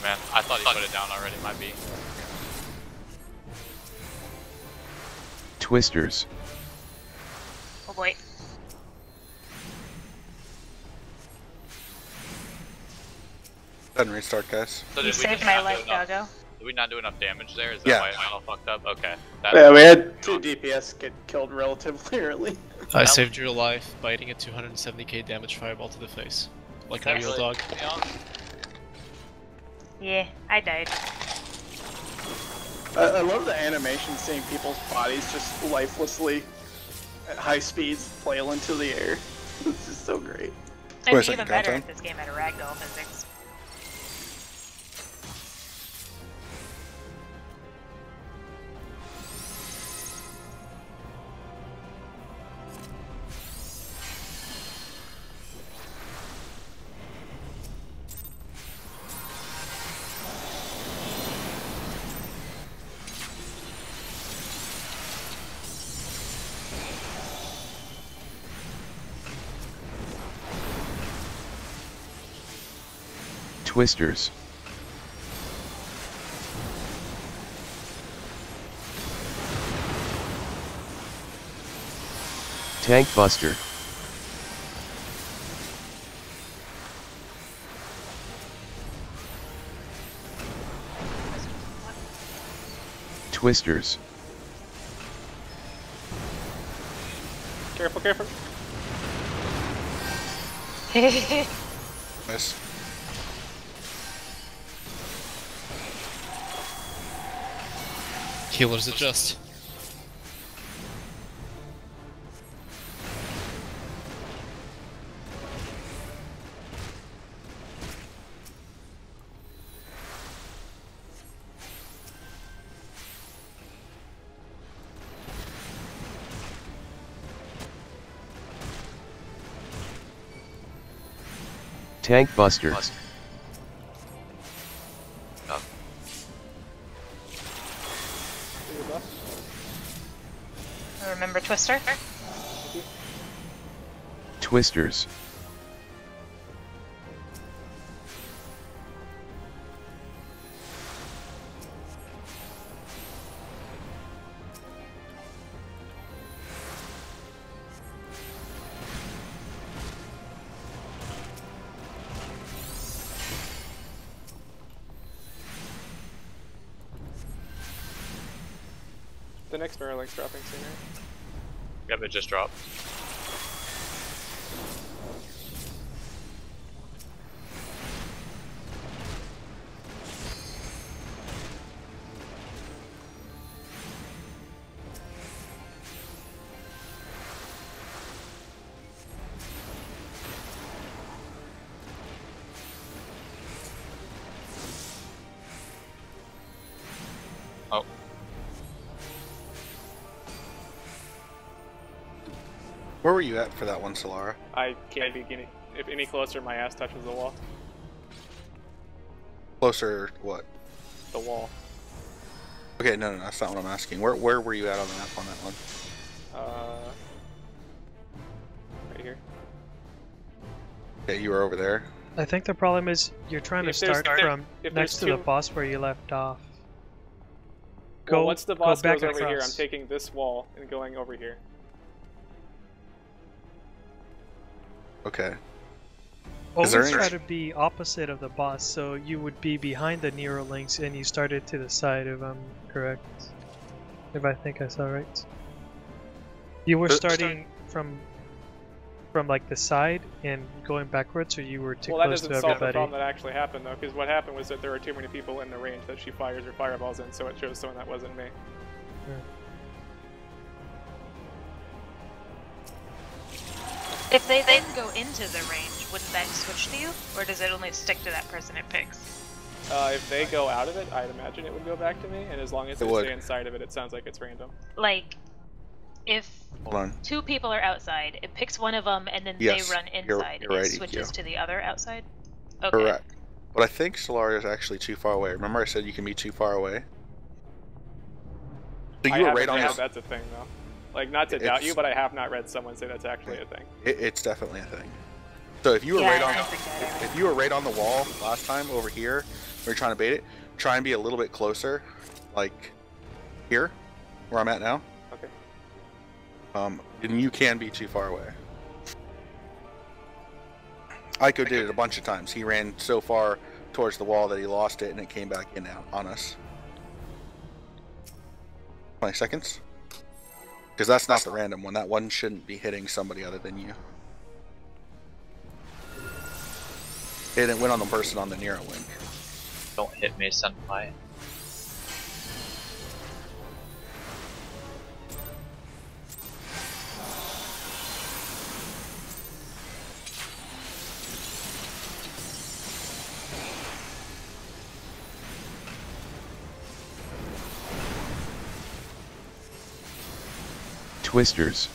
man. I thought he put it down already, might be. Twisters. Oh boy. Doesn't restart, guys. So You did we saved just my not do life, enough- doggo. Did we not do enough damage there? Is that Yeah. why it all fucked up? Okay. Yeah, we had 2 DPS get killed relatively early. I saved your life by hitting a 270k damage fireball to the face. Like a real dog. Yeah, I died. I love the animation, seeing people's bodies just lifelessly at high speeds flail into the air. It's just so great. I'd Wait a be second, even better Content? if this game had a ragdoll physics. Twisters. Tank Buster. Twisters. Careful, careful. Nice. Healers adjust. Tank Buster. Remember Twister? Twisters. The next Neuralink's dropping soon, right? Yep, it just dropped. Oh. Where were you at for that one, Solara? I can't be any closer, my ass touches the wall. Closer, what? The wall. Okay, no, that's not what I'm asking. Where were you at on the map on that one? Right here. Okay, you were over there. I think the problem is you're trying to If there's- start from if next to there's the two- boss where you left off. Well, once the boss go back goes over here, I'm across. taking this wall and going over here. Okay. Always there any- try to be opposite of the boss, so you would be behind the Neuralinks and you started to the side, if I'm correct. If I think I saw right. You were starting from like the side and going backwards, or you were too Well, that close to doesn't solve the everybody? problem that actually happened, though, because what happened was that there were too many people in the range that she fires her fireballs in, so it chose someone that wasn't me. If they then go into the range, wouldn't that switch to you? Or does it only stick to that person it picks? If they go out of it, I'd imagine it would go back to me, and as long as It they would. stay inside of it, it sounds like it's random. Like, if Hold on. 2 people are outside, it picks one of them and then Yes, they run you're inside. right, It switches EQ. to the other outside? Okay. Correct. But I think Solaria is actually too far away. Remember I said you can be too far away? So I you were haven't right on read this. that's a thing, though. Like, not to doubt It's- you, but I have not read someone say that's actually a thing. It's definitely a thing. So if you were Yeah, right I on don't think that if you were right on the wall last time over here, We're trying to bait it. Try and be a little bit closer, like here, where I'm at now. Okay. And you can be too far away. Ico did it a bunch of times. He ran so far towards the wall that he lost it, and it came back in out on us. 20 seconds. Because that's not the random one. That one shouldn't be hitting somebody other than you. It went on the person on the Neuralink. Don't hit me, Senpai. Twisters.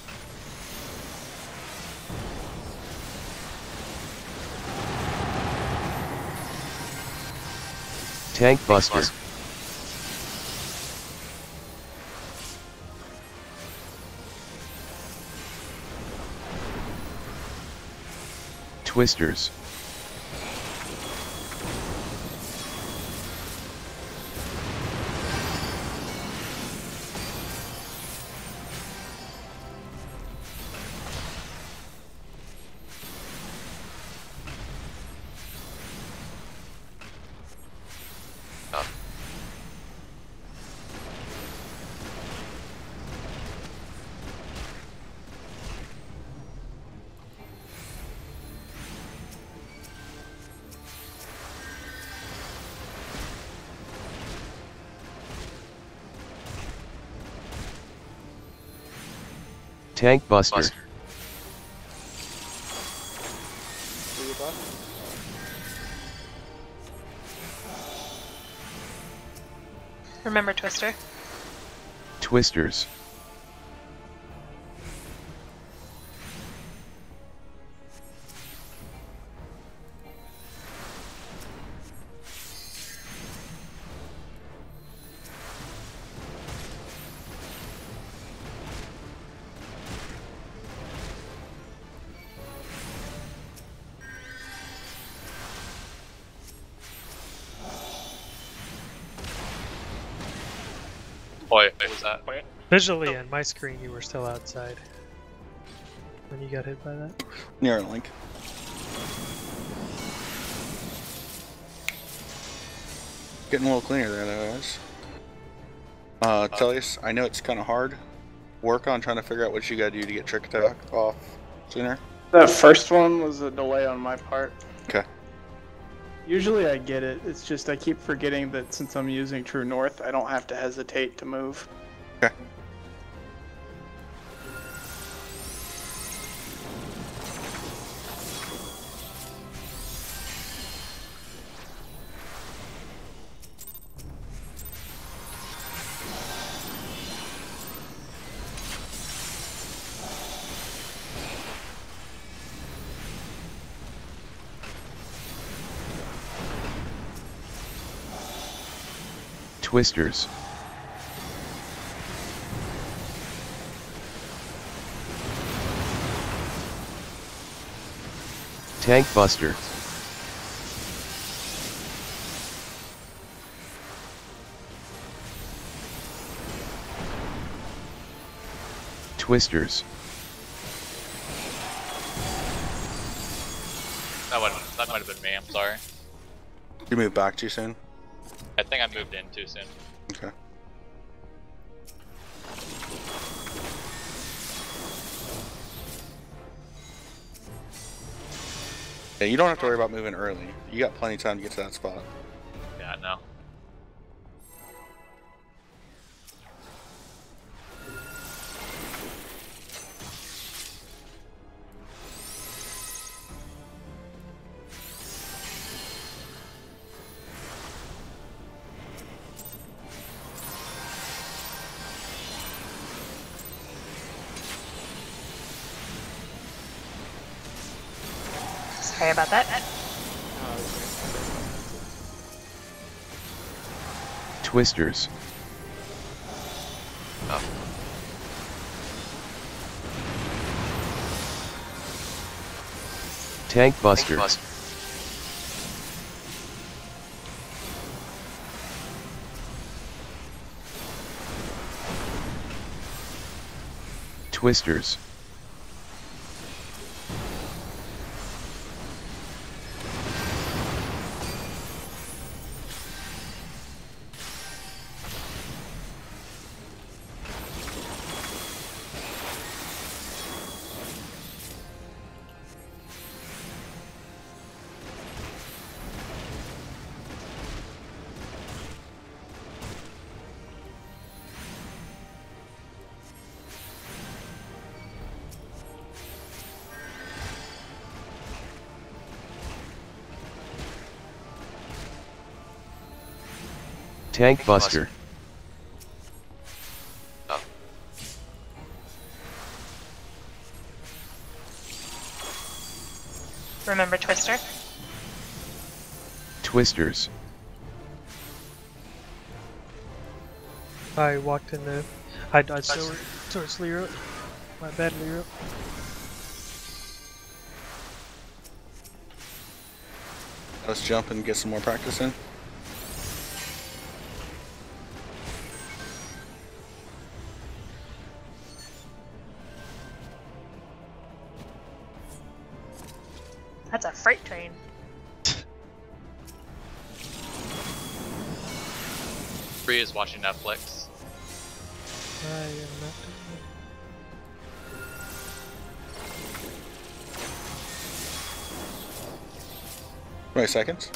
Tank Buster. Twisters. Tank Buster. Remember Twister? Twisters. Boy, what was that? Visually on my screen, you were still outside when you got hit by that. Neuralink. Getting a little cleaner there, though, guys. Tellius, I know it's kind of hard. Work on trying to figure out what you gotta do to get Trick Attack off sooner. The first one was a delay on my part. Okay. Usually I get it, it's just I keep forgetting that since I'm using True North, I don't have to hesitate to move. Okay. Twisters. Tank Buster. Twisters. That might have been me, I'm sorry. You moved back too soon? I think I moved in too soon. Okay. Yeah, you don't have to worry about moving early. You got plenty of time to get to that spot. Yeah, I know. Sorry about that. Twisters. Oh. Tank Buster. Twisters. Tank Buster. Oh. Remember Twister? Twisters. I walked in the. I dodged towards Lero. My bad, Lero. Let's jump and get some more practice in. That's a freight train. Bree is watching Netflix. I am not. 20 seconds.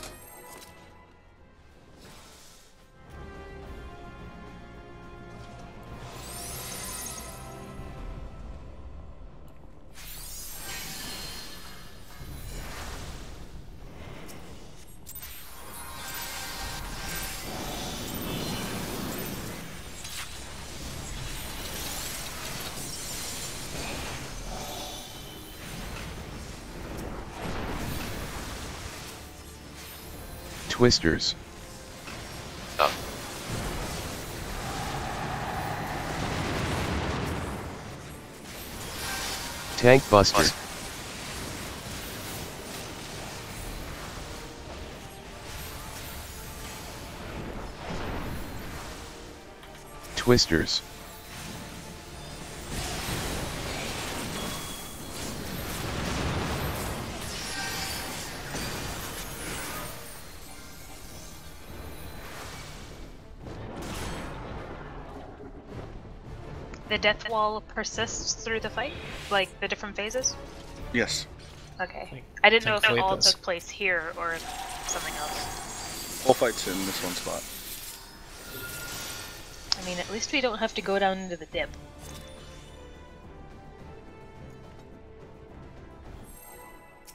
Twisters. Oh. Tank Buster. Twisters. The death wall persists through the fight? Like the different phases? Yes. Okay. I didn't know if it Thankfully it all does. took place here or something else. Whole fight's in this one spot. I mean, at least we don't have to go down into the dip.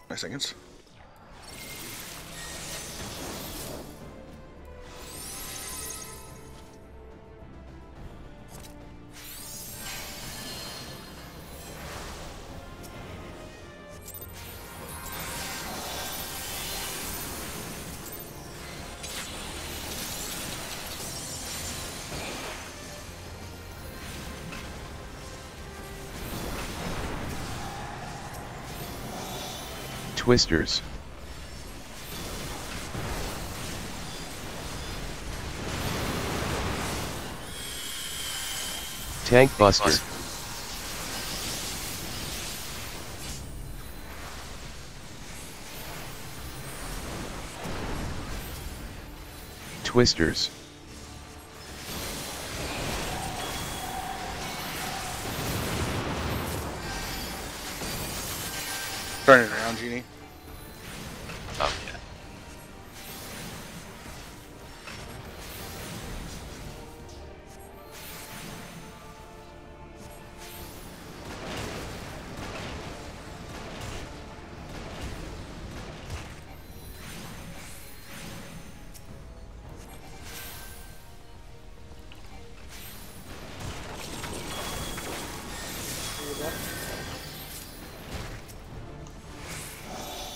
5 seconds. Twisters. Tank Buster. Twisters. Turn it around, Genie. Oh, yeah.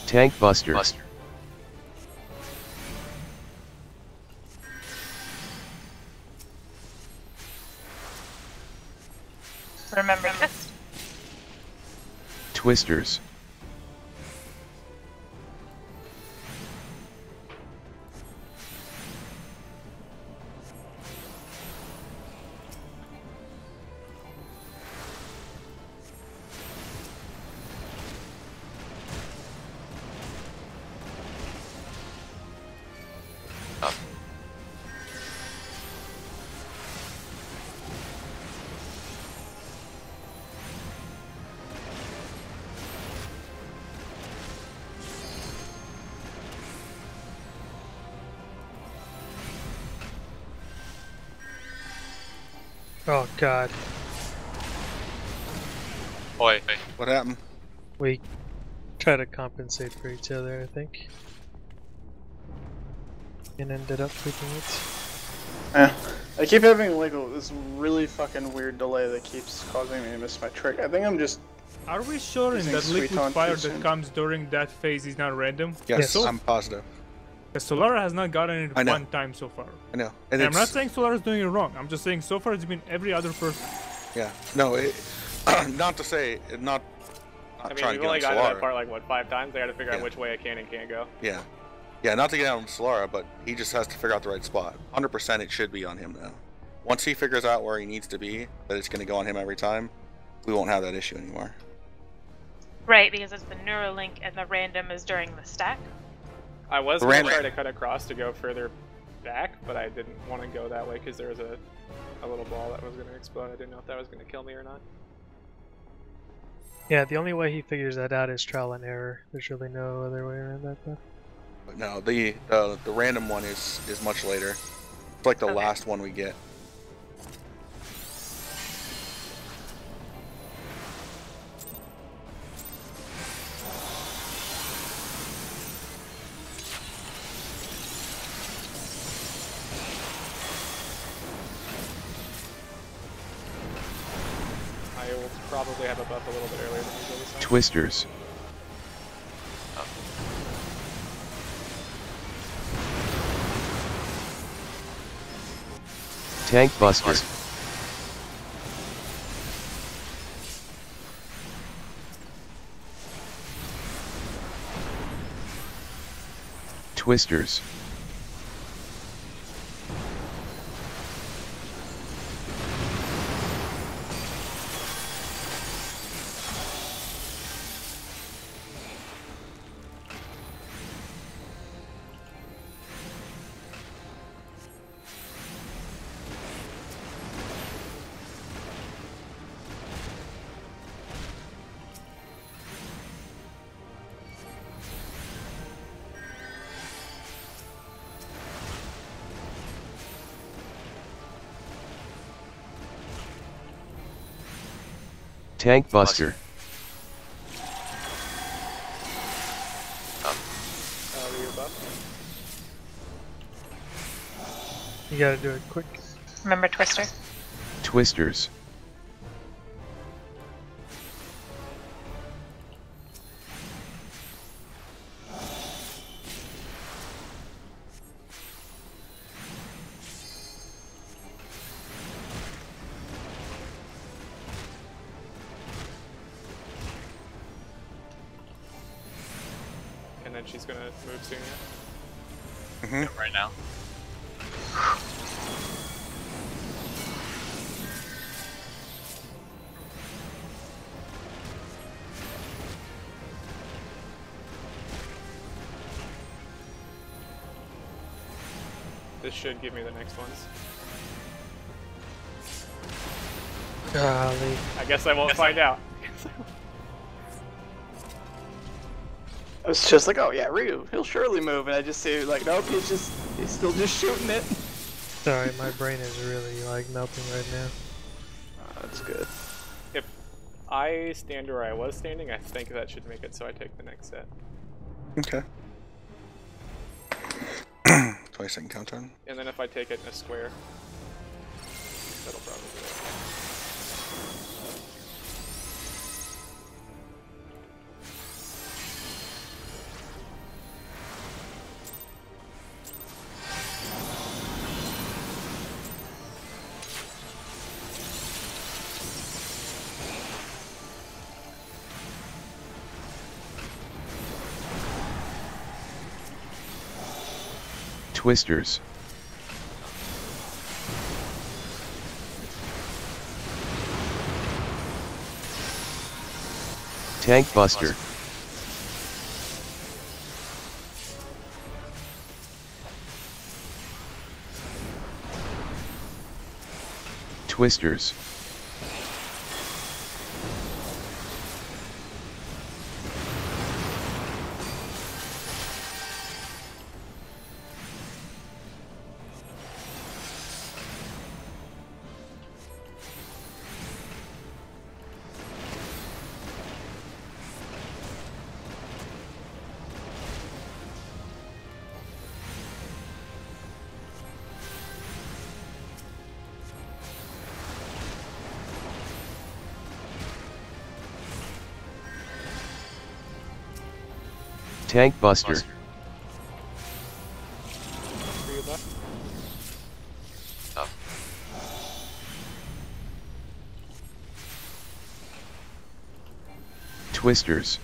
Tank Buster. Remember this? Twisters. Oh god. Boy. What happened? We try to compensate for each other, I think. And ended up taking it. Yeah. I keep having like this really fucking weird delay that keeps causing me to miss my trick. I think I'm just... Are we sure in Using that Sweet liquid Taunt fire too that soon. comes during that phase is not random? Yes, So, I'm positive. Solara has not gotten it I know. one time so far. I know. And I'm it's, not saying Solara is doing it wrong. I'm just saying so far it's been every other person. Yeah. No, not to say, not I mean, trying we've to only get on got to that Solara. part like what 5 times. I got to figure out Yeah. which way I can and can't go. Yeah. Yeah, not to get on Solara, but he just has to figure out the right spot. 100% it should be on him now. Once he figures out where he needs to be, that it's going to go on him every time, we won't have that issue anymore. Right, because it's the Neuralink and the random is during the stack. I was going to Random. try to cut across to go further back, but I didn't want to go that way because there was a little ball that was going to explode. I didn't know if that was going to kill me or not. Yeah, the only way he figures that out is trial and error. There's really no other way around that though. But no, the random one is much later. It's like the Okay. last one we get. I will probably have a buff a little bit earlier than usual this time. Twisters. Tank Buster. Twisters. Tank Buster. Your buff. You gotta do it quick. Remember Twister? Twisters. And then she's going to move soon. Right now. This should give me the next ones. Golly. I guess I won't find out. I was just like, oh yeah, Ryu, he'll surely move, and I just see like, nope, he's still just shooting it. Sorry, my brain is really like melting right now. That's good. If I stand where I was standing, I think that should make it so I take the next set. Okay. 20-second countdown. And then if I take it in a square, that'll probably do it. Twisters. Tank Buster. Twisters. Tank Buster. Ryu left. Up. Twisters.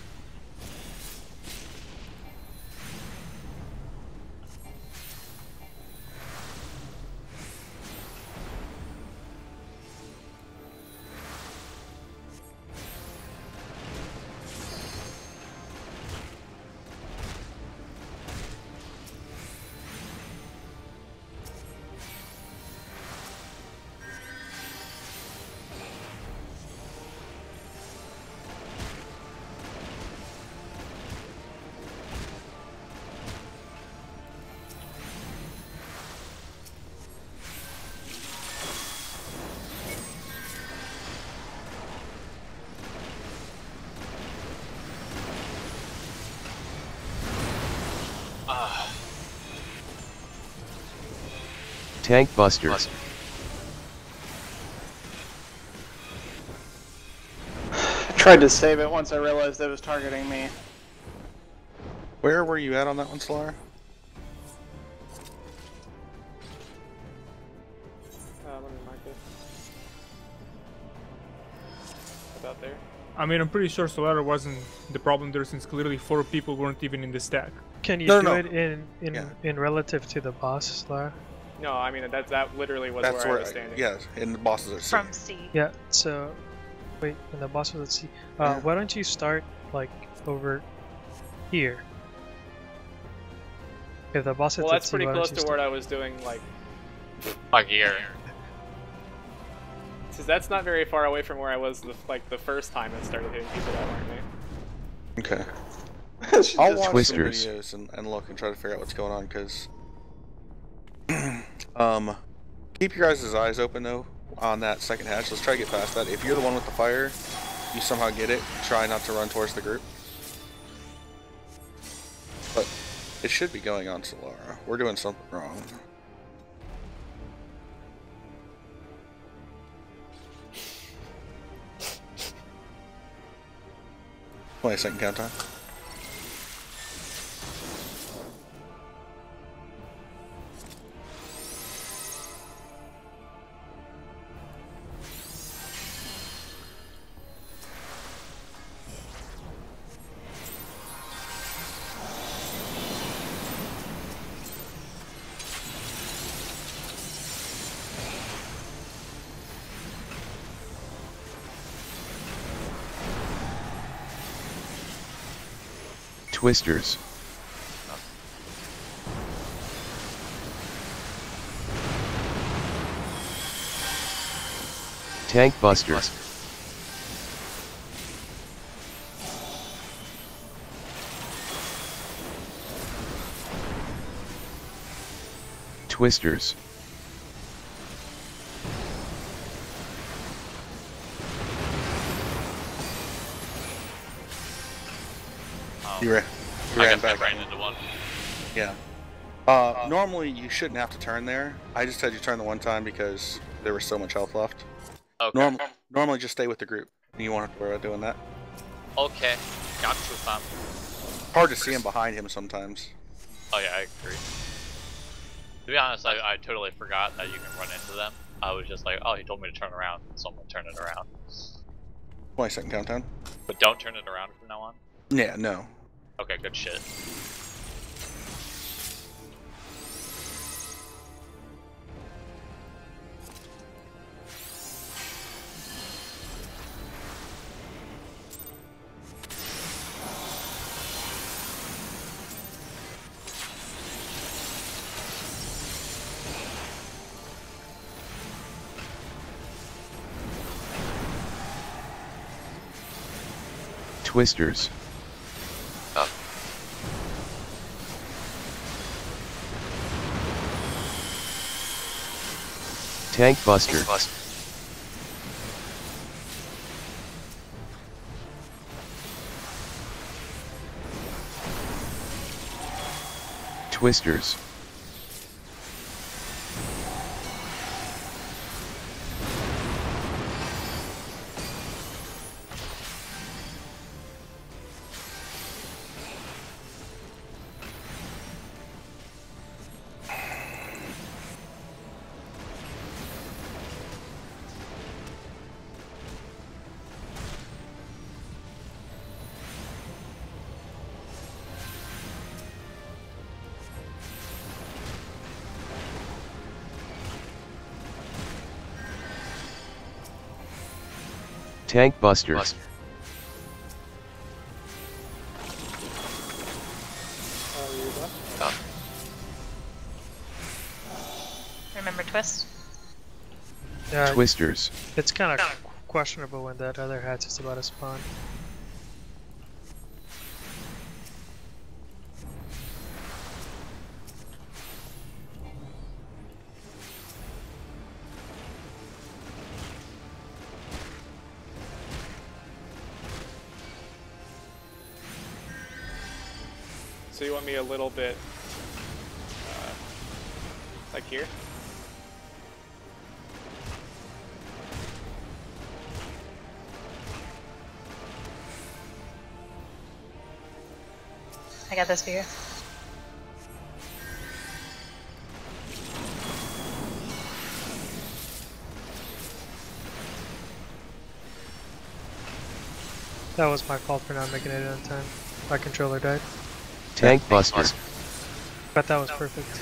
Tank Buster. I tried to save it once I realized it was targeting me. Where were you at on that one, Solar? Let me mark it. About there. I mean, I'm pretty sure Solara wasn't the problem there, since clearly 4 people weren't even in the stack. Can you No, do no. it in relative to the boss, Lara? No, I mean that literally was That's where I was standing. yeah, and the bosses are From C. Yeah. So, wait, and the boss was at C. Yeah. Why don't you start like over here? If the boss is Well, at that's C, pretty why don't close you to start- where I was doing like. Fuck here. Cause that's not very far away from where I was the first time it started hitting people that weren't me. Okay. She I'll just- watch Twisters. some videos and look and try to figure out what's going on, because keep your guys' eyes open though on that second hatch. Let's try to get past that. If you're the one with the fire, you somehow get it. Try not to run towards the group. But it should be going on Solara. We're doing something wrong. Second countdown. Twisters. Tank Buster. Twisters. You ran I guess I back. ran into one. Yeah. Normally you shouldn't have to turn there. I just had you turn the one time because there was so much health left. Okay. Normally just stay with the group. You won't have to worry about doing that. Okay. Got you, fam. Hard to see him behind him sometimes. Oh yeah, I agree. To be honest, I totally forgot that you can run into them. I was just like, oh, he told me to turn around, so I'm gonna turn it around. 20-second countdown. But don't turn it around from now on. Yeah, no. Okay, good shit. Twisters. Up. Tank Buster. Twisters. Tank Buster. Remember twist? Twisters. It's kind of questionable when that other hatch is about to spawn. So you want me a little bit, like here? I got this for you. That was my fault for not making it on time. My controller died. Tank Buster. But that was perfect.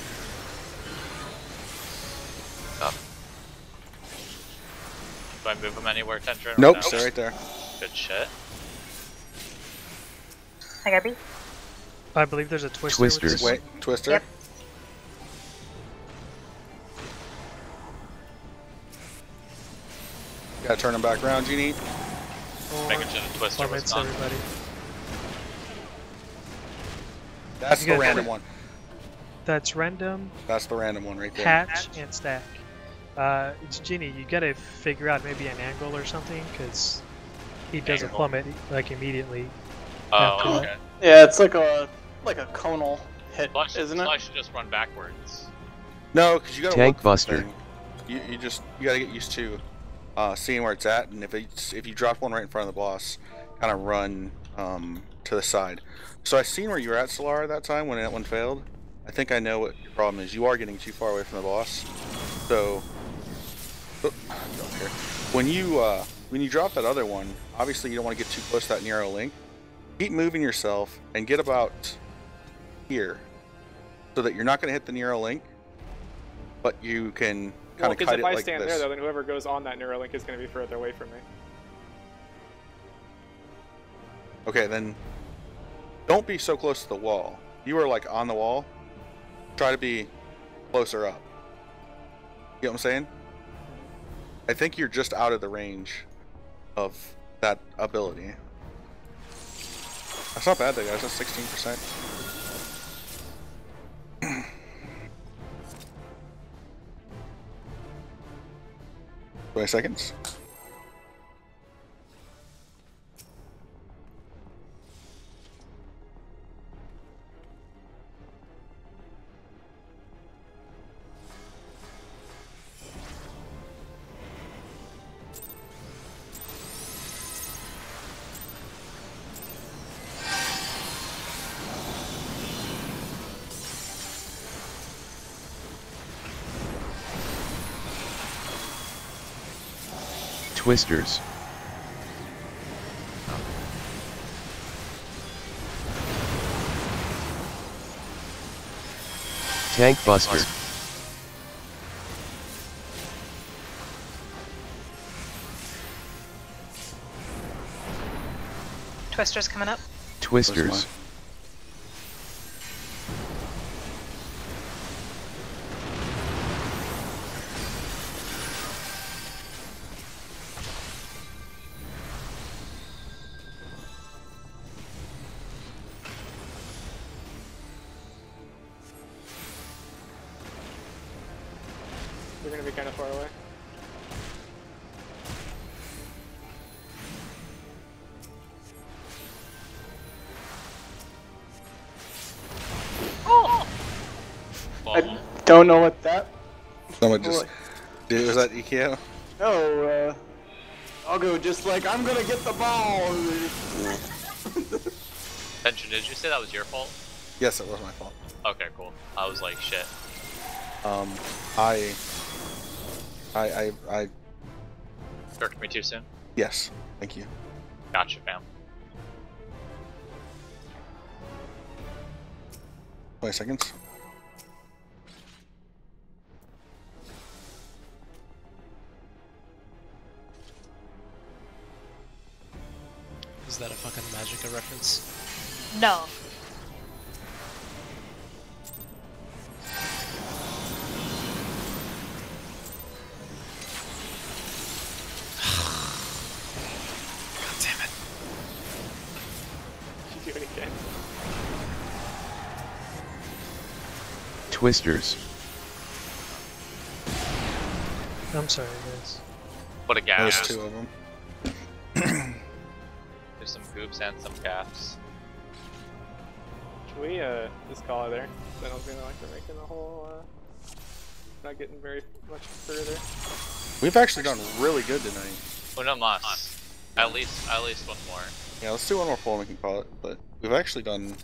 Do I move him anywhere, Tendrin? Nope, No? stay right there. Good shit. I got B. I believe there's a twister. Twisters. Wait, Twister? Yep. Gotta turn him back around, Genie. Making sure the twister was Plummets gone. everybody. That's You the got random twi- one. That's random, That's the random one right there. hatch, and stack. It's Genie, you gotta figure out maybe an angle or something, because he does a Angle? plummet like immediately. After Oh, that. okay. Yeah, it's like a conal hit, isn't So I it? should just run backwards. No, because you gotta Tank look for the Buster. thing. You gotta get used to seeing where it's at, and if you drop one right in front of the boss, kind of run to the side. So I seen where you were at, Solara, that time when that one failed. I think I know what your problem is. You are getting too far away from the boss. So don't care. When you drop that other one, obviously you don't want to get too close to that narrow link. Keep moving yourself and get about here, so that you're not going to hit the narrow link, but you can kind of Because cut if it I like stand this. there, though, then whoever goes on that Neuralink is going to be further away from me. Okay, then don't be so close to the wall. You are like on the wall. Try to be closer up. You know what I'm saying? I think you're just out of the range of that ability. That's not bad though, guys. That's 16%. 20 seconds. Twisters. Tank Buster. Twister's coming up. Twisters. We're going to be kind of far away. Oh! I don't know what that. Someone just did. Was that EKO? No, I'll go just like I'm gonna get the ball. Benjamin, did you say that was your fault? Yes, it was my fault. Okay, cool. I was like, shit. I Correct me too soon. yes. Thank you. Gotcha, fam. 20 seconds. Is that a fucking Magica reference? No. God damn it. You do it again. Twisters. I'm sorry, guys. What a gas. There's 2 of them. There's some goops and some gaps. Should we just call it there? I don't feel like we're making the whole not getting very much further. We've actually done really good tonight. Uno mas. At least one more. Yeah, let's do one more poll and we can call it. But we've actually done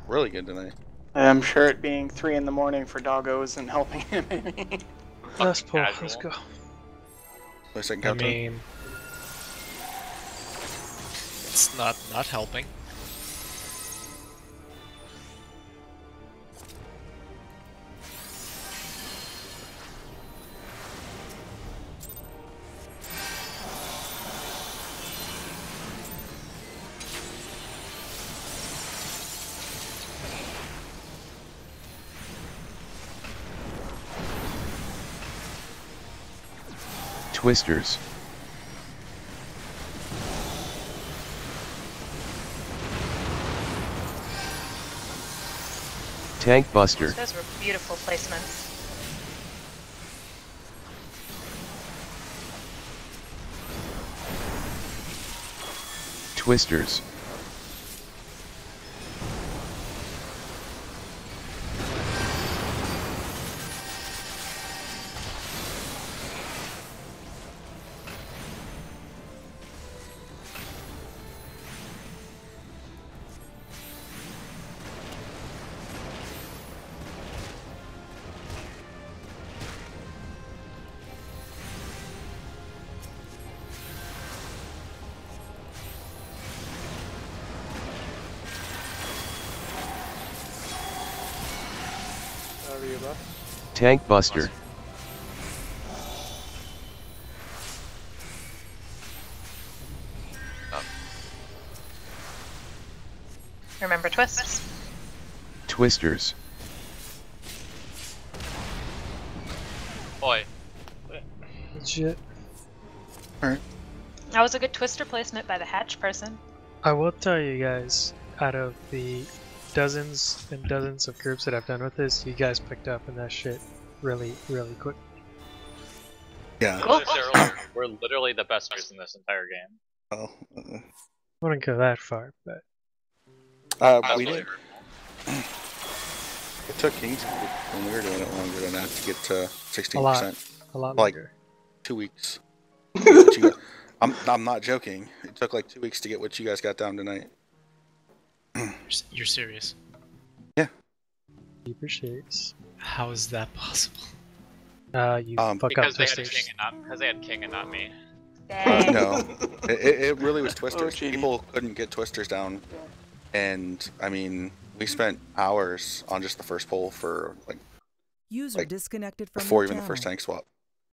really good tonight. I'm sure it being 3 in the morning for Doggo isn't helping him any. Last pull. Casual. Let's go. Wait a second, I countdown. mean, it's not helping. Twisters. Tank Buster. Those were beautiful placements. Twisters. Tank Buster. Remember twists? Twisters. Boy. Legit. Alright. That was a good twister placement by the hatch person. I will tell you guys, out of the dozens and dozens of groups that I've done with this, you guys picked up on that shit really, really quick. Yeah. We're literally the best players in this entire game. Oh. I wouldn't go that far, but We did. It took Kings when we were doing it longer than that to get to 16%. a lot Like longer. 2 weeks. I'm not joking. It took like 2 weeks to get what you guys got down tonight. You're serious? Yeah. Deeper shades. How is that possible? You fuck up Because they had twisters. King and not me. Dang. No, it really was twisters. Oh, gee. People couldn't get twisters down, and I mean, we spent hours on just the first pull for like User disconnected from before your even the first channel. tank swap.